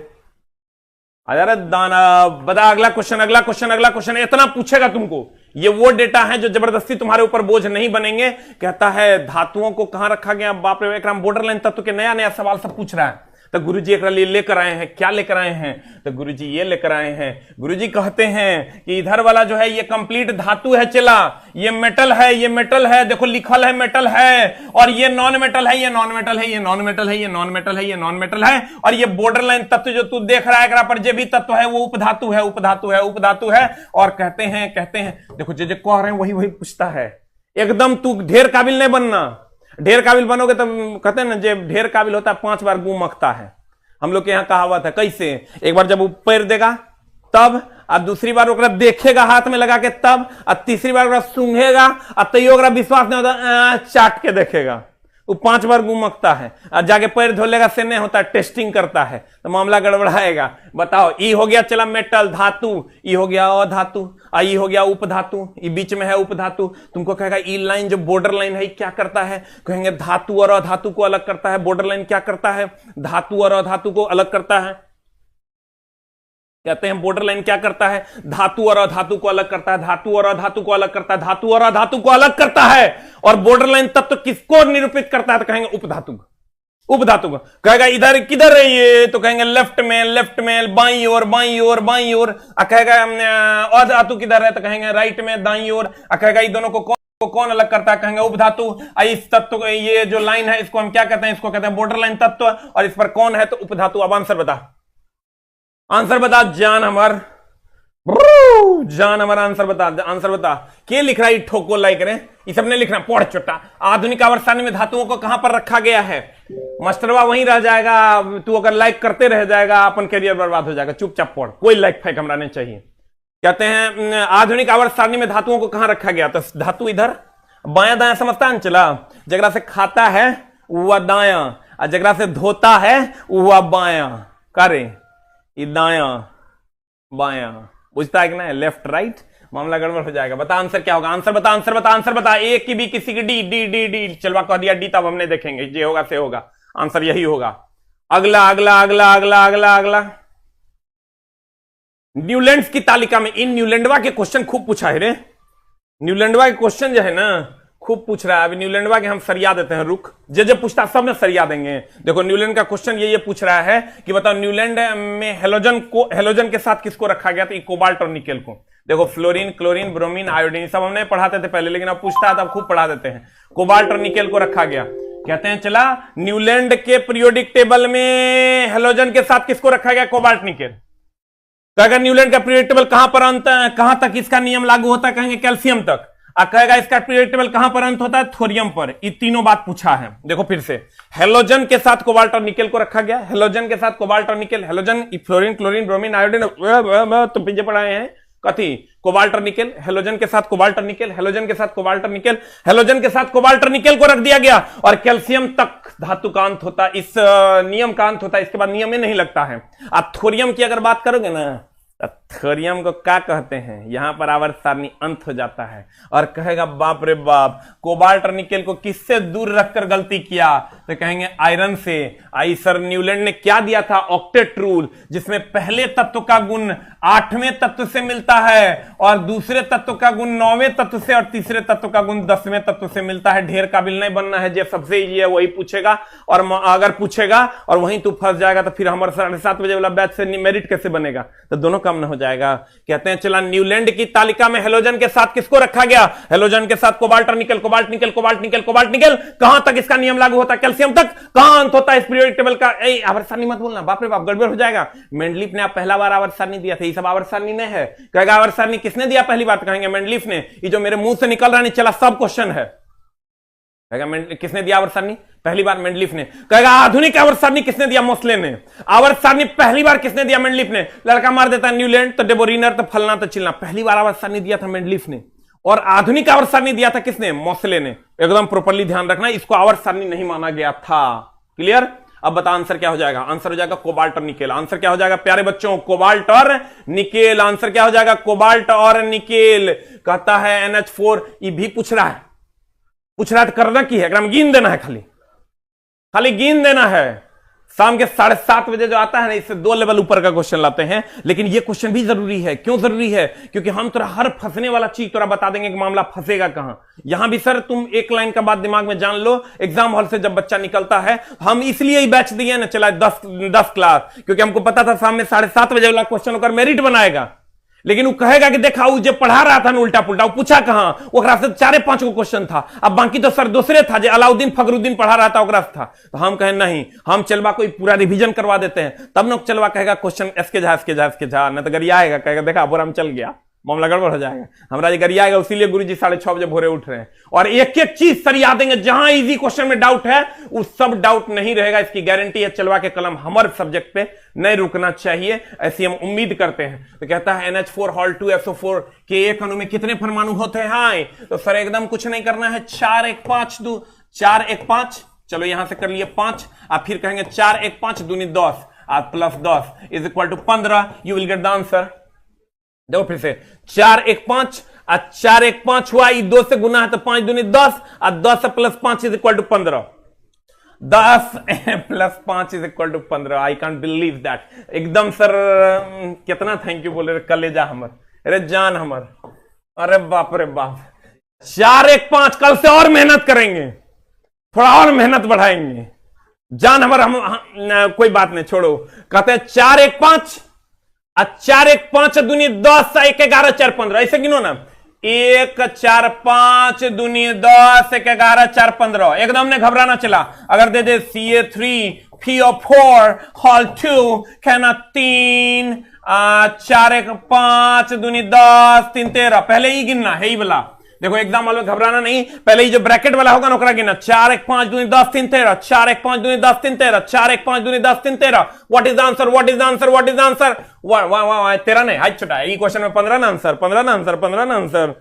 आजा रे दाना, बता अगला क्वेश्चन, अगला क्वेश्चन, अगला क्वेश्चन। इतना पूछेगा तुमको, ये वो डेटा है जो जबरदस्ती तुम्हारे ऊपर बोझ नहीं बनेंगे। कहता है धातुओं को कहां रखा गया, बाप रे, एक बॉर्डरलाइन तत्व के नया नया सवाल सब पूछ रहा है। तो गुरुजी एक लिए लेकर आए हैं, क्या लेकर आए हैं, तो गुरुजी ये लेकर आए हैं। गुरुजी कहते हैं कि इधर वाला जो है ये कंप्लीट धातु है, चला ये मेटल है, ये मेटल है, देखो लिखल है मेटल है, और ये नॉन मेटल है, ये नॉन मेटल है, ये नॉन मेटल है, ये नॉन मेटल है, ये नॉन मेटल है, और ये बॉर्डरलाइन तत्व जो तू देख रहा है पर जो भी तत्व है वो उपधातु है, उपधातु है, उपधातु है। और कहते हैं देखो जो कह रहे हैं वही वही पूछता है, एकदम तू ढेर काबिल नहीं बनना। ढेर काबिल बनोगे तब कहते हैं ना, जब ढेर काबिल होता है 5 बार गू मखता है। हम लोग के यहाँ कहावत है। कैसे? एक बार जब वो पैर देगा तब, और दूसरी बार ओकरा देखेगा हाथ में लगा के तब, और तीसरी बार ओकरा सूंघेगा और तैयो ओकरा विश्वास नहीं होता, चाट के देखेगा। वो 5 बार गुमकता है और जाके पैर धो लेगा से नहीं होता, टेस्टिंग करता है तो मामला गड़बड़ाएगा। बताओ, ई हो गया चला मेटल धातु, ई हो गया अधातु, ई हो गया उपधातु, ई बीच में है उपधातु। तुमको कहेगा ई लाइन जो बॉर्डर लाइन है क्या करता है? कहेंगे धातु और अधातु को अलग करता है। बॉर्डर लाइन क्या करता है? धातु और अधातु को अलग करता है। कहते हैं बॉर्डर लाइन क्या करता है? धातु और अधातु को अलग करता है। धातु और अधातु को अलग करता है। धातु और अधातु को अलग करता है। और बॉर्डर लाइन तत्व तो किसको निरूपित करता है? तो कहेंगे उपधातु। उपधातु को कहेगा इधर किधर है ये? तो कहेंगे लेफ्ट में, बाईं ओर, बाईं ओर, बाईं ओर। कहेगा अधातु किधर है? तो कहेंगे राइट में, दाईं ओर। कहेगा इन दोनों को कौन अलग करता है? कहेंगे उपधातु। इस तत्व, ये जो लाइन है इसको हम क्या कहते हैं? इसको कहते हैं बॉर्डर लाइन तत्व। और इस पर कौन है? तो उपधातु। अब आंसर बता, आंसर बता जान हमार, जान हमारा आंसर बता, आंसर बता। के लिख रहा है ठोको लाइक रे? ये सब नहीं लिखना, पढ़ चुट्टा। आधुनिक आवर्त सारणी में धातुओं को कहां पर रखा गया है? मास्टरवा वहीं रह जाएगा। तू अगर लाइक करते रह जाएगा अपन कैरियर बर्बाद हो जाएगा। चुपचाप पढ़, कोई लाइक फेंक हमरा नहीं चाहिए। कहते हैं आधुनिक आवर्त सारणी में धातुओं को कहां रखा गया? तो धातु इधर बायां दायां समझता है चला। जगरा से खाता है वह दायां, और जगरा से धोता है वह बायां। करे दायां बायां, बुझता है कि नहीं? लेफ्ट राइट, मामला गड़बड़ हो जाएगा। बता आंसर क्या होगा? आंसर बता, आंसर बता, आंसर बता। एक की भी, किसी की डी डी डी डी, चलवा कह दिया डी, तब हमने देखेंगे जे होगा से होगा। आंसर यही होगा। अगला अगला अगला अगला अगला अगला न्यूलैंड्स की तालिका में, इन न्यूलैंडवा के क्वेश्चन खूब पूछा है रे। न्यूलैंडवा के क्वेश्चन जो है ना खूब पूछ रहा है। अभी न्यूलैंडवा के हम सरिया देते हैं, रुक। जे पूछता सब में सरिया देंगे। देखो न्यूलैंड का क्वेश्चन ये पूछ रहा है कि बताओ न्यूलैंड में हेलोजन के साथ किसको रखा गया? तो कोबाल्ट और निकेल को। देखो फ्लोरीन, क्लोरीन, ब्रोमीन, आयोडीन सब हमने पढ़ाते थे पहले, लेकिन अब पूछता है तब खूब पढ़ा देते हैं। कोबाल्ट और निकेल को रखा गया। कहते हैं चला न्यूलैंड के पीरियोडिक टेबल में हेलोजन के साथ किसको रखा गया? Cobalt, nickel. अगर न्यूलैंड का पीरियोडिक टेबल कहां तक इसका नियम लागू होता है? कहेंगे कैल्शियम तक। कहेगा इसका पीरियोडिक टेबल कहां पर अंत होता है? थोरियम पर। ये तीनों बात पूछा है। देखो फिर से, हेलोजन के साथ कोबाल्ट और निकेल को रखा गया। हेलोजन के साथ कोबाल्ट और nickel, halogen fluorine, chlorine, bromine, iodine, तो पीछे पढ़ाए हैं कथी? कोबाल्ट और निकेल। हेलोजन के साथ कोबाल्ट और निकेल, हेलोजन के साथ कोबाल्ट और निकेल, हेलोजन के साथ कोबाल्ट और निकेल को रख दिया गया। और कैल्शियम तक धातु का अंत होता, इस नियम का अंत होता है। इसके बाद नियम में नहीं लगता है। आप थोरियम की अगर बात करोगे ना, थोरियम को क्या कहते हैं? यहां पर आवर्त सारणी अंत हो जाता है। और कहेगा बाप रे बाप, कोबाल्ट और निकेल को किससे दूर रखकर गलती किया? तो कहेंगे आयरन से। आई सर न्यूलैंड ने क्या दिया था? ऑक्टेट रूल, जिसमें पहले तत्व का गुण 8वें तत्व से मिलता है, और दूसरे तत्व का गुण 9वें तत्व से, और तीसरे तत्व का गुण 10वें तत्व से मिलता है। ढेर काबिल नहीं बनना है, जो सबसे इजी है वही पूछेगा। और अगर पूछेगा और वहीं तू फंस जाएगा तो फिर हमारे 7:30 बजे वाला बैच से मेरिट कैसे बनेगा? तो दोनों कम न हो जाएगा। कहते हैं चला न्यूलैंड की तालिका में हेलोजन के साथ किसको रखा गया? हेलोजन के साथ कोबाल्ट और nickel, cobalt nickel, cobalt nickel, cobalt nickel. कहां तक इसका नियम लागू होता है? कैल्शियम तक। कहां अंत होता है इस पीरियोडिक टेबल का? आवर्त सारणी मत बोलना, बाप रे बाप गड़बड़ हो जाएगा। मेंडलीफ ने आप पहला बार आवर्त सारणी दिया था, ये सब आवर्त सारणी नहीं है। कहेगा आवर्त सारणी किसने दिया पहली बार? कहेंगे मेंडलीफ ने। ये जो मेरे मुंह से निकल रहा नहीं चला सब क्वेश्चन है। कहेगा किसने दिया आवर्त सारणी पहली बार? मेंडलीफ ने। कहेगा आधुनिक आवर्त सारणी किसने दिया? मोस्ले ने। आवर्त सारणी पहली बार किसने दिया? मेंडलीफ ने। लड़का मार देता है न्यूलैंड तो डेबोरिनर तो फलना तो चिलना। पहली बार आवर्त सारणी दिया था मेंडलीफ ने, और आधुनिक आवर्त सारणी दिया था किसने? मोस्ले ने। एकदम प्रॉपर्ली ध्यान रखना, इसको आवर्त सारणी नहीं माना गया था। क्लियर? अब बता आंसर क्या हो जाएगा? आंसर हो जाएगा कोबाल्ट और निकेल। आंसर क्या हो जाएगा प्यारे बच्चों? कोबाल्ट और निकेल। आंसर क्या हो जाएगा? कोबाल्ट और निकेल। कहता है NH4। ये भी पूछ रहा है तो करना की है? अगर गिन देना है, खाली गिन देना है। शाम के 7:30 बजे जो आता है ना, इससे 2 लेवल ऊपर का क्वेश्चन लाते हैं। लेकिन ये क्वेश्चन भी जरूरी है। क्यों जरूरी है? क्योंकि हम तोरा हर फंसने वाला चीज तोरा बता देंगे कि मामला फंसेगा कहां। यहां भी सर तुम एक लाइन का बात दिमाग में जान लो, एग्जाम हॉल से जब बच्चा निकलता है, हम इसलिए ही बैच दिए ना चला 10 क्लास, क्योंकि हमको पता था सामने 7:30 बजे वाला क्वेश्चन होकर मेरिट बनाएगा। लेकिन वो कहेगा कि देखा वो जो पढ़ा रहा था ना उल्टा पुल्टा, वो पूछा कहां? ओकरा से 4-5 को क्वेश्चन था। अब बाकी तो सर दूसरे था, जो अलाउद्दीन फखरुद्दीन पढ़ा रहा था ओकरा से था। तो हम कहें नहीं, हम चलवा कोई पूरा रिवीजन करवा देते हैं। तब ना चलवा कहेगा क्वेश्चन एसके झा, नहीं तो गरिया आएगा, कहेगा देखा बोरा में चल गया, मामला गड़बड़ हो जाएगा, हमारा ये गरिया आएगा। इसीलिए गुरुजी 6:30 बजे भोरे उठ रहे हैं और एक एक चीज सरिया देंगे। जहां इजी क्वेश्चन में डाउट है वो सब डाउट नहीं रहेगा, इसकी गारंटी है। चलवा के कलम हमारे सब्जेक्ट पे नहीं रुकना चाहिए, ऐसी हम उम्मीद करते हैं। तो कहता है NH4 हॉल 2 SO4 के एक अणु में कितने परमाणु होते हैं? हाँ, तो सर एकदम कुछ नहीं करना है, 4 1 5 2 4 1 5, चलो यहां से कर लिए 5, आप फिर कहेंगे 4 1 5 दूनी 10 आप plus 10 is equal to 15, you will get the answer. देखो फिर से 4 1 5 और 4 1 5 हुआ, ये 2 से गुना है तो 5 दूनी 10 और 10 plus 5 is equal to 15, 10 plus 5 is equal to 15। I can't believe that. एकदम सर कितना थैंक यू बोले, कलेजा हमर, अरे जान हमर, अरे बाप रे बाप। 4 1 5 कल से और मेहनत करेंगे, थोड़ा और मेहनत बढ़ाएंगे, जान हमर। हम कोई बात नहीं, छोड़ो। कहते हैं 4 1 5 और 4 1 5 दूनी 10 1 11 4 15, ऐसे गिनो ना, 1 4 5 दूनी 10 1 11 4 15। एकदम ने घबराना चला। अगर दे दे CA3 PO4 हॉल 2 कहना 3 4 1 5 दूनी 10 3 13, पहले ही गिनना है ही वाला। देखो एग्जाम वालों घबराना नहीं, पहले ही जो ब्रैकेट वाला होगा नौकरा गिनना, 4 1 5 दूनी 10 3 13, 4 1 5 दूनी 10 3 13, 4 1 5 दूनी 10 3 13। What is the answer? What is the answer? What is the answer? वाह वाह वाह, 13 नहीं, हाथ छोटा है। ये क्वेश्चन में 15 ना आंसर, 15 ना आंसर, 15 ना आंसर।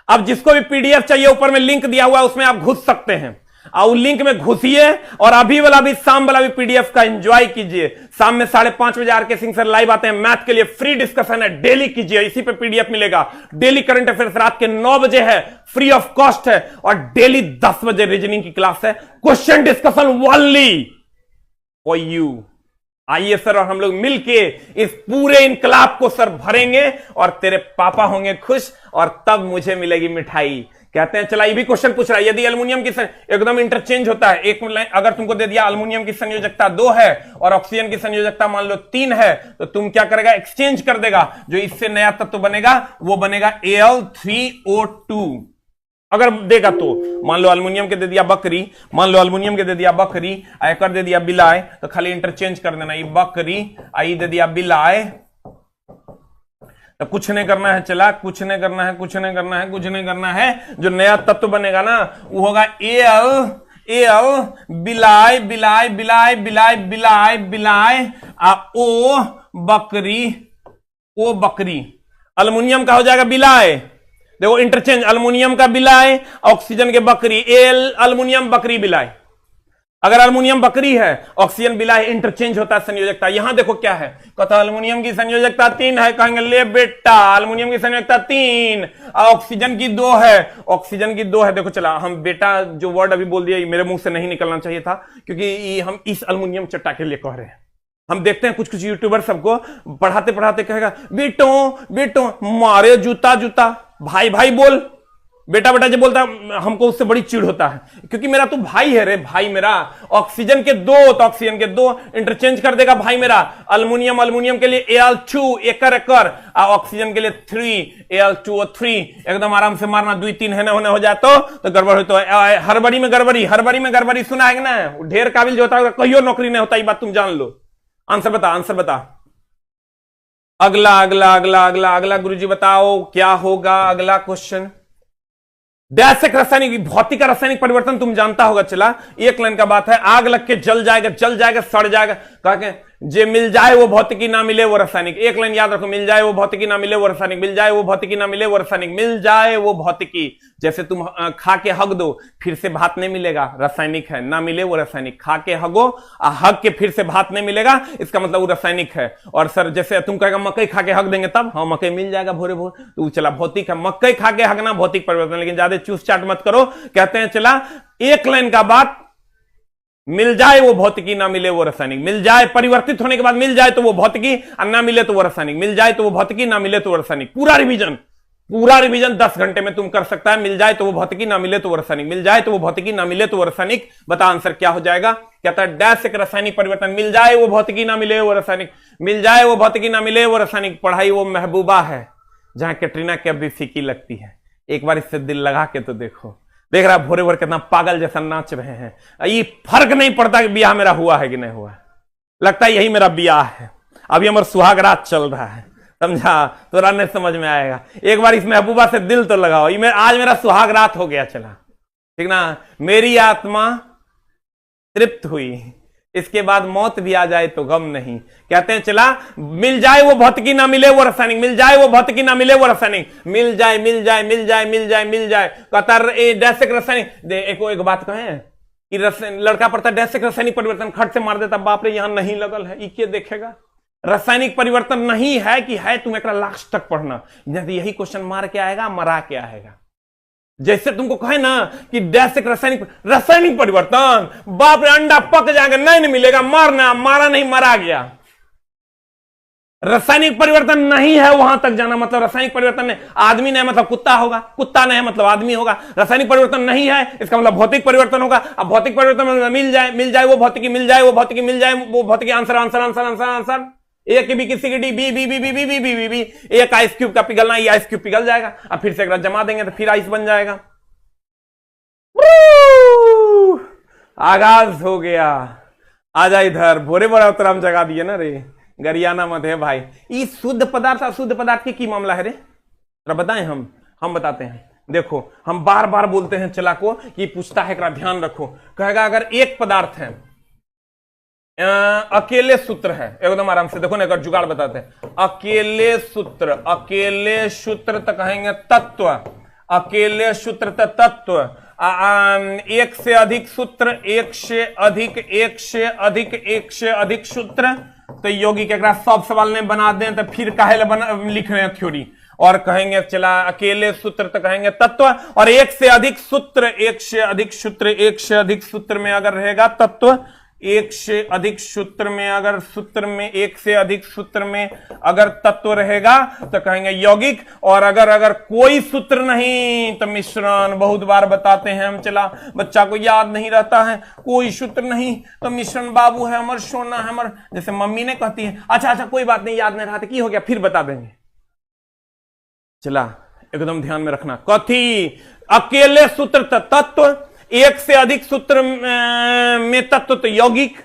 अब जिसको भी PDF चाहिए ऊपर में लिंक दिया हुआ है, उसमें आप घुस सकते हैं और लिंक में घुसिए और अभी वाला भी शाम वाला भी PDF का एंजॉय कीजिए। शाम में 5:30 बजे RK सिंह सर लाइव आते हैं, मैथ के लिए फ्री डिस्कशन है, डेली कीजिए, इसी पे PDF मिलेगा। डेली करंट अफेयर्स रात के 9 बजे है, फ्री ऑफ कॉस्ट है, और डेली 10 बजे रीजनिंग की क्लास है, question discussion only for you. आइए सर और हम लोग मिलके इस पूरे इनकलाब को सर भरेंगे और तेरे पापा होंगे खुश और तब मुझे मिलेगी मिठाई। कहते हैं चला, ये भी क्वेश्चन पूछ रहा है, यदि एल्युमिनियम की एकदम इंटरचेंज होता है, एक अगर तुमको दे दिया एल्युमिनियम की संयोजकता 2 है और ऑक्सीजन की संयोजकता मान लो 3 है, तो तुम क्या करेगा? एक्सचेंज कर देगा। जो इससे नया तत्व बनेगा वो बनेगा Al3O2। अगर देगा तो मान लो एल्युमिनियम के दे दिया बकरी, मान लो एल्युमिनियम के दे दिया बकरी, आयकर दे दिया बिलाय, तो खाली इंटरचेंज कर देना, ये बकरी आई दे दिया बिलाय, तो कुछ नहीं करना है। चला, कुछ नहीं करना है, कुछ नहीं करना है, कुछ नहीं करना है। जो नया तत्व बनेगा ना वो होगा Al बिलाय बिलाय बिलाय बिलाय बिलाय बिलाय ओ बकरी, ओ बकरी। एल्युमिनियम का हो जाएगा बिलाय, देखो इंटरचेंज, एल्युमिनियम का बिलाय, ऑक्सीजन के बकरी, एल्युमिनियम बकरी बिलाय। अगर एल्युमिनियम बकरी है, ऑक्सीजन बिलाय, इंटरचेंज होता है संयोजकता। यहां देखो क्या है, कहता एल्युमिनियम की संयोजकता 3 है, कहेंगे ले बेटा एल्युमिनियम की संयोजकता 3, ऑक्सीजन की 2 है, ऑक्सीजन की 2 है। देखो चला, हम बेटा जो वर्ड अभी बोल दिया मेरे मुंह से नहीं निकलना चाहिए था, क्योंकि हम इस एल्युमिनियम चट्टा के लिए कह रहे हैं। हम देखते हैं कुछ कुछ यूट्यूबर सबको पढ़ाते पढ़ाते कहेगा बेटो बेटो मारे जूता जूता, भाई भाई बोल, बेटा बेटा जब बोलता हमको उससे बड़ी चिढ़ होता है, क्योंकि मेरा तो भाई है रे भाई मेरा। ऑक्सीजन के 2 तो ऑक्सीजन के 2 इंटरचेंज कर देगा भाई मेरा। एल्युमिनियम, एल्युमिनियम के लिए Al2 एकर एकर, ऑक्सीजन के लिए 3 Al2O3। एकदम आराम से मारना, 2 3 है ना होने हो जाए तो गड़बड़ हो। तो हड़बड़ी में गड़बड़ी, हड़बड़ी में गड़बड़ी सुना है ना, ढेर काबिल जो होता है कहियो नौकरी नहीं होता, ये बात तुम जान लो। आंसर बता, आंसर बता। अगला अगला अगला अगला अगला गुरुजी बताओ क्या होगा अगला क्वेश्चन। दैसिक रासायनिक, भौतिक रासायनिक परिवर्तन तुम जानता होगा। चला, एक लाइन का बात है, आग लग के जल जाएगा, जल जाएगा, सड़ जाएगा, कहा के जे मिल जाए वो भौतिकी, ना मिले वो रासायनिक। एक लाइन याद रखो, मिल जाए वो भौतिकी, ना मिले वो रासायनिक, मिल जाए वो भौतिकी, ना मिले वो रासायनिक, मिल जाए वो भौतिकी। जैसे तुम खा के हग दो, फिर से भात नहीं मिलेगा, रासायनिक है, ना मिले वो रासायनिक। खा के हगो, हग के फिर से भात नहीं मिलेगा, इसका मतलब वो रासायनिक है। और सर जैसे तुम कहेगा मकई खा के हग देंगे तब, हाँ मकई मिल जाएगा भोरे भोर, तो चला भौतिक है, मकई खा के हगना भौतिक परिवर्तन। लेकिन ज्यादा चूस चाट मत करो। कहते हैं चला, एक लाइन का बात, मिल जाए वो भौतिकी, ना मिले वो रासायनिक। मिल जाए, परिवर्तित होने के बाद मिल जाए तो वो भौतिकी, और ना मिले तो वो रासायनिक। मिल जाए तो वो भौतिकी, ना मिले तो वो रासायनिक। पूरा रिवीजन 10 घंटे में तुम कर सकता है। मिल जाए तो वो भौतिकी, ना मिले तो वो रासायनिक, मिल जाए तो वो भौतिकी, ना मिले तो वो रासायनिक। बता आंसर क्या हो जाएगा। कहता है डैश एक रासायनिक परिवर्तन, मिल जाए वो भौतिकी, ना मिले वो रासायनिक, मिल जाए वो भौतिकी, ना मिले वो रासायनिक। पढ़ाई वो महबूबा है जहां कैटरीना कैफ भी फीकी लगती है। एक बार इससे दिल लगा के तो देखो। देख रहा भोरे भोर कितना पागल जैसा नाच रहे हैं। ये फर्क नहीं पड़ता कि ब्याह मेरा हुआ है कि नहीं हुआ है, लगता है यही मेरा ब्याह है। अभी हमारा सुहाग रात चल रहा है, समझा? तो नहीं समझ में आएगा। एक बार इस महबूबा से दिल तो लगाओ। ये आज मेरा सुहाग रात हो गया, चला ठीक ना, मेरी आत्मा तृप्त हुई, इसके बाद मौत भी आ जाए तो गम नहीं। कहते हैं चला, मिल जाए वो भौतिकी ना मिले वो रासायनिक, मिल जाए वो भौतिकी ना मिले वो रासायनिक, मिल जाए मिल जाए मिल जाए मिल जाए मिल जाए। कहता डैशिक रासायनिक, एक बात कहें कि लड़का पढ़ता डैशिक रासायनिक परिवर्तन, खट से मार देता, बाप रे यहां नहीं लगल है, ये देखेगा। रासायनिक परिवर्तन नहीं है कि है, तुम एक लास्ट तक पढ़ना, यही क्वेश्चन मार के आएगा, मरा के आएगा। जैसे तुमको कहे ना कि डैशिक रासायनिक परिवर्तन, बाप रे अंडा पक जाएगा, नहीं मिलेगा, मारना, मारा नहीं मरा गया। रासायनिक परिवर्तन नहीं है, वहां तक जाना मतलब रासायनिक परिवर्तन नहीं, आदमी नहीं मतलब कुत्ता होगा, कुत्ता नहीं मतलब आदमी होगा। रासायनिक परिवर्तन नहीं है, इसका मतलब भौतिक परिवर्तन होगा। अब भौतिक परिवर्तन में मिल जाए वो भौतिकी, मिल जाए वो भौतिकी, मिल जाए वो भौतिकी। Answer answer answer answer answer, A की बी की सी की D, B B B B B B B B B. एक आइस क्यूब का पिघलना, ये आइस क्यूब पिघल जाएगा, अब फिर से अगर जमा देंगे तो फिर आइस बन जाएगा। आगाज हो गया। आजा इधर, भोरे भोरा उतराम जगा दिए ना रे, गरियाना मत है भाई। ये शुद्ध पदार्थ अशुद्ध पदार्थ की मामला है रे, जरा बताएं। हम बताते हैं। देखो हम बार बार बोलते हैं चला को कि पूछता है, ध्यान रखो। कहेगा अगर एक पदार्थ है, अकेले सूत्र है, एकदम आराम से देखो ना, अगर जुगाड़ बताते हैं। अकेले सूत्र तो कहेंगे तत्व, अकेले सूत्र तो तत्व। एक से अधिक सूत्र, एक से अधिक सूत्र, तो योगी के सब सवाल ने बना दें तो फिर काहे लिख रहे हैं थ्योरी। और कहेंगे चला अकेले सूत्र तो कहेंगे तत्व, और एक से अधिक सूत्र में अगर रहेगा तत्व, एक से अधिक सूत्र में अगर तत्व रहेगा तो कहेंगे यौगिक। और अगर कोई सूत्र नहीं तो मिश्रण। बहुत बार बताते हैं हम, चला बच्चा को याद नहीं रहता है, कोई सूत्र नहीं तो मिश्रण बाबू है हमर, सोना है हमर। जैसे मम्मी ने कहती है अच्छा कोई बात नहीं, याद नहीं रहा की हो गया, फिर बता देंगे। चला एकदम ध्यान में रखना, कथी अकेले सूत्र तत्व, एक से अधिक सूत्र में तत्व तो यौगिक।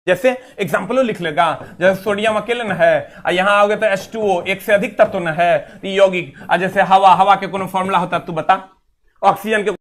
जैसे एग्जाम्पल लिख लेगा, जैसे सोडियम अकेले न है, यहां आओगे तो H2O, एक से अधिक तत्व न है तो यौगिक। जैसे हवा के कोनो फॉर्मूला होता तू बता, ऑक्सीजन के